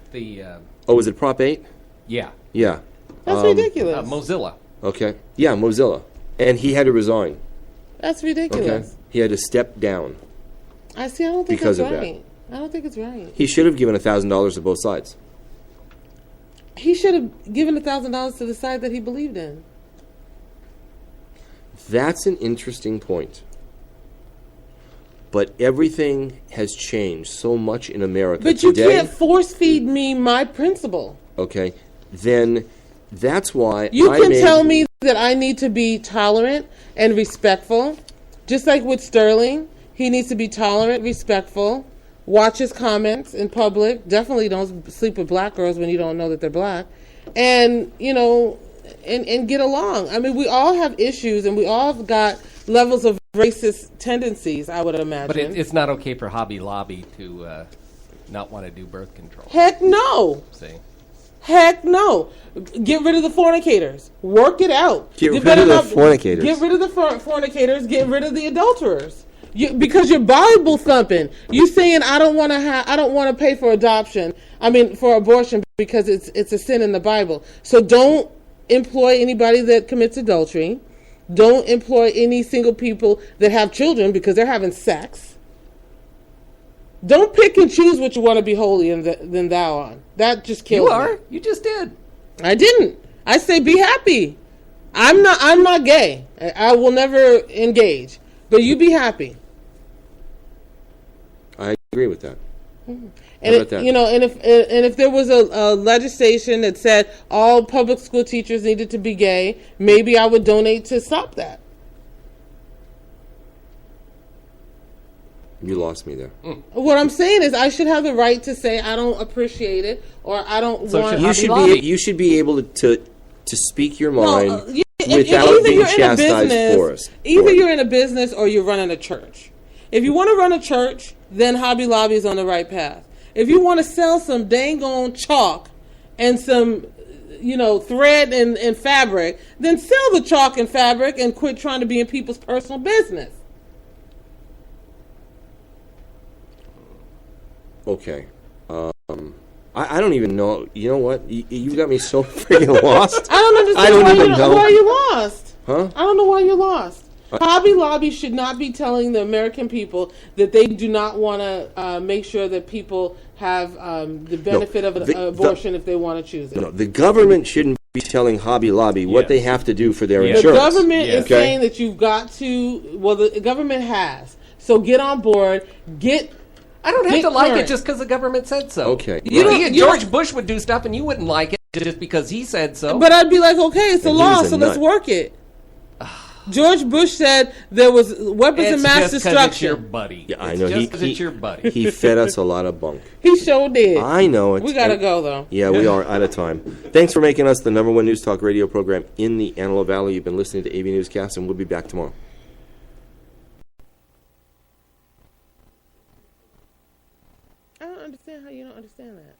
[SPEAKER 3] Was it Prop 8?
[SPEAKER 1] Yeah.
[SPEAKER 3] Yeah.
[SPEAKER 2] That's ridiculous.
[SPEAKER 1] Mozilla.
[SPEAKER 3] Okay. Yeah, Mozilla. And he had to resign.
[SPEAKER 2] That's ridiculous.
[SPEAKER 3] Okay. He had to step down.
[SPEAKER 2] I don't think
[SPEAKER 3] because
[SPEAKER 2] that's
[SPEAKER 3] of
[SPEAKER 2] right. I don't think it's right.
[SPEAKER 3] He should have given $1,000 to both sides.
[SPEAKER 2] He should have given $1,000 to the side that he believed in.
[SPEAKER 3] That's an interesting point. But everything has changed so much in America
[SPEAKER 2] But
[SPEAKER 3] today.
[SPEAKER 2] you can't force feed me my principle.
[SPEAKER 3] Okay. Then that's why
[SPEAKER 2] you can tell me that I need to be tolerant and respectful. Just like with Sterling, he needs to be tolerant, respectful, watch his comments in public. Definitely don't sleep with black girls when you don't know that they're black. And, and get along. I mean, we all have issues and we all have got levels of racist tendencies, I would imagine.
[SPEAKER 1] But it's not okay for Hobby Lobby to not want to do birth control.
[SPEAKER 2] Heck no.
[SPEAKER 1] See?
[SPEAKER 2] Heck no. Get rid of the fornicators. Work it out.
[SPEAKER 3] Get rid of the fornicators.
[SPEAKER 2] Get rid of the fornicators. Get rid of the adulterers. Because you're Bible thumping. You saying I don't want to pay for adoption. For abortion because it's a sin in the Bible. So don't employ anybody that commits adultery. Don't employ any single people that have children because they're having sex. Don't pick and choose what you want to be holier than thou on. That just kills me.
[SPEAKER 1] You are. You just did.
[SPEAKER 2] I didn't. I say be happy. I'm not gay. I will never engage. But you be happy.
[SPEAKER 3] I agree with that.
[SPEAKER 2] Mm-hmm. And if there was a legislation that said all public school teachers needed to be gay, maybe I would donate to stop that.
[SPEAKER 3] You lost me there.
[SPEAKER 2] What I'm saying is I should have the right to say I don't appreciate it or I don't want.
[SPEAKER 3] You should be able to speak your mind without being chastised for us.
[SPEAKER 2] Either you're in a business or you're running a church. If you want to run a church, then Hobby Lobby is on the right path. If you want to sell some dang on chalk and some, thread and fabric, then sell the chalk and fabric and quit trying to be in people's personal business.
[SPEAKER 3] Okay. I don't even know. You know what? You got me so freaking lost.
[SPEAKER 2] I don't understand why you're lost.
[SPEAKER 3] Huh?
[SPEAKER 2] I don't know why you're lost. Hobby Lobby should not be telling the American people that they do not want to make sure that people have the benefit of an abortion if they want to choose it.
[SPEAKER 3] No, the government shouldn't be telling Hobby Lobby what they have to do for their insurance.
[SPEAKER 2] The government is saying that you've got to. Well, the government has. So get on board. I
[SPEAKER 1] don't have to like it just because the government said so.
[SPEAKER 3] Okay.
[SPEAKER 1] George Bush would do stuff and you wouldn't like it. just because he said so.
[SPEAKER 2] But I'd be like, okay, it's a
[SPEAKER 3] And he
[SPEAKER 2] law,
[SPEAKER 3] was a
[SPEAKER 2] so let's
[SPEAKER 3] nut.
[SPEAKER 2] work it. George Bush said there was weapons
[SPEAKER 1] it's
[SPEAKER 2] of mass
[SPEAKER 1] just 'cause it's your
[SPEAKER 2] destruction.
[SPEAKER 1] buddy.
[SPEAKER 3] Yeah, I
[SPEAKER 1] It's
[SPEAKER 3] know.
[SPEAKER 1] Just 'cause it's your buddy.
[SPEAKER 3] He fed us a lot of bunk.
[SPEAKER 2] He sure did.
[SPEAKER 3] I know it.
[SPEAKER 2] We gotta go though.
[SPEAKER 3] Yeah, we are out of time. Thanks for making us the #1 news talk radio program in the Antelope Valley. You've been listening to AV Newscast, and we'll be back tomorrow.
[SPEAKER 2] I don't understand how you don't understand that.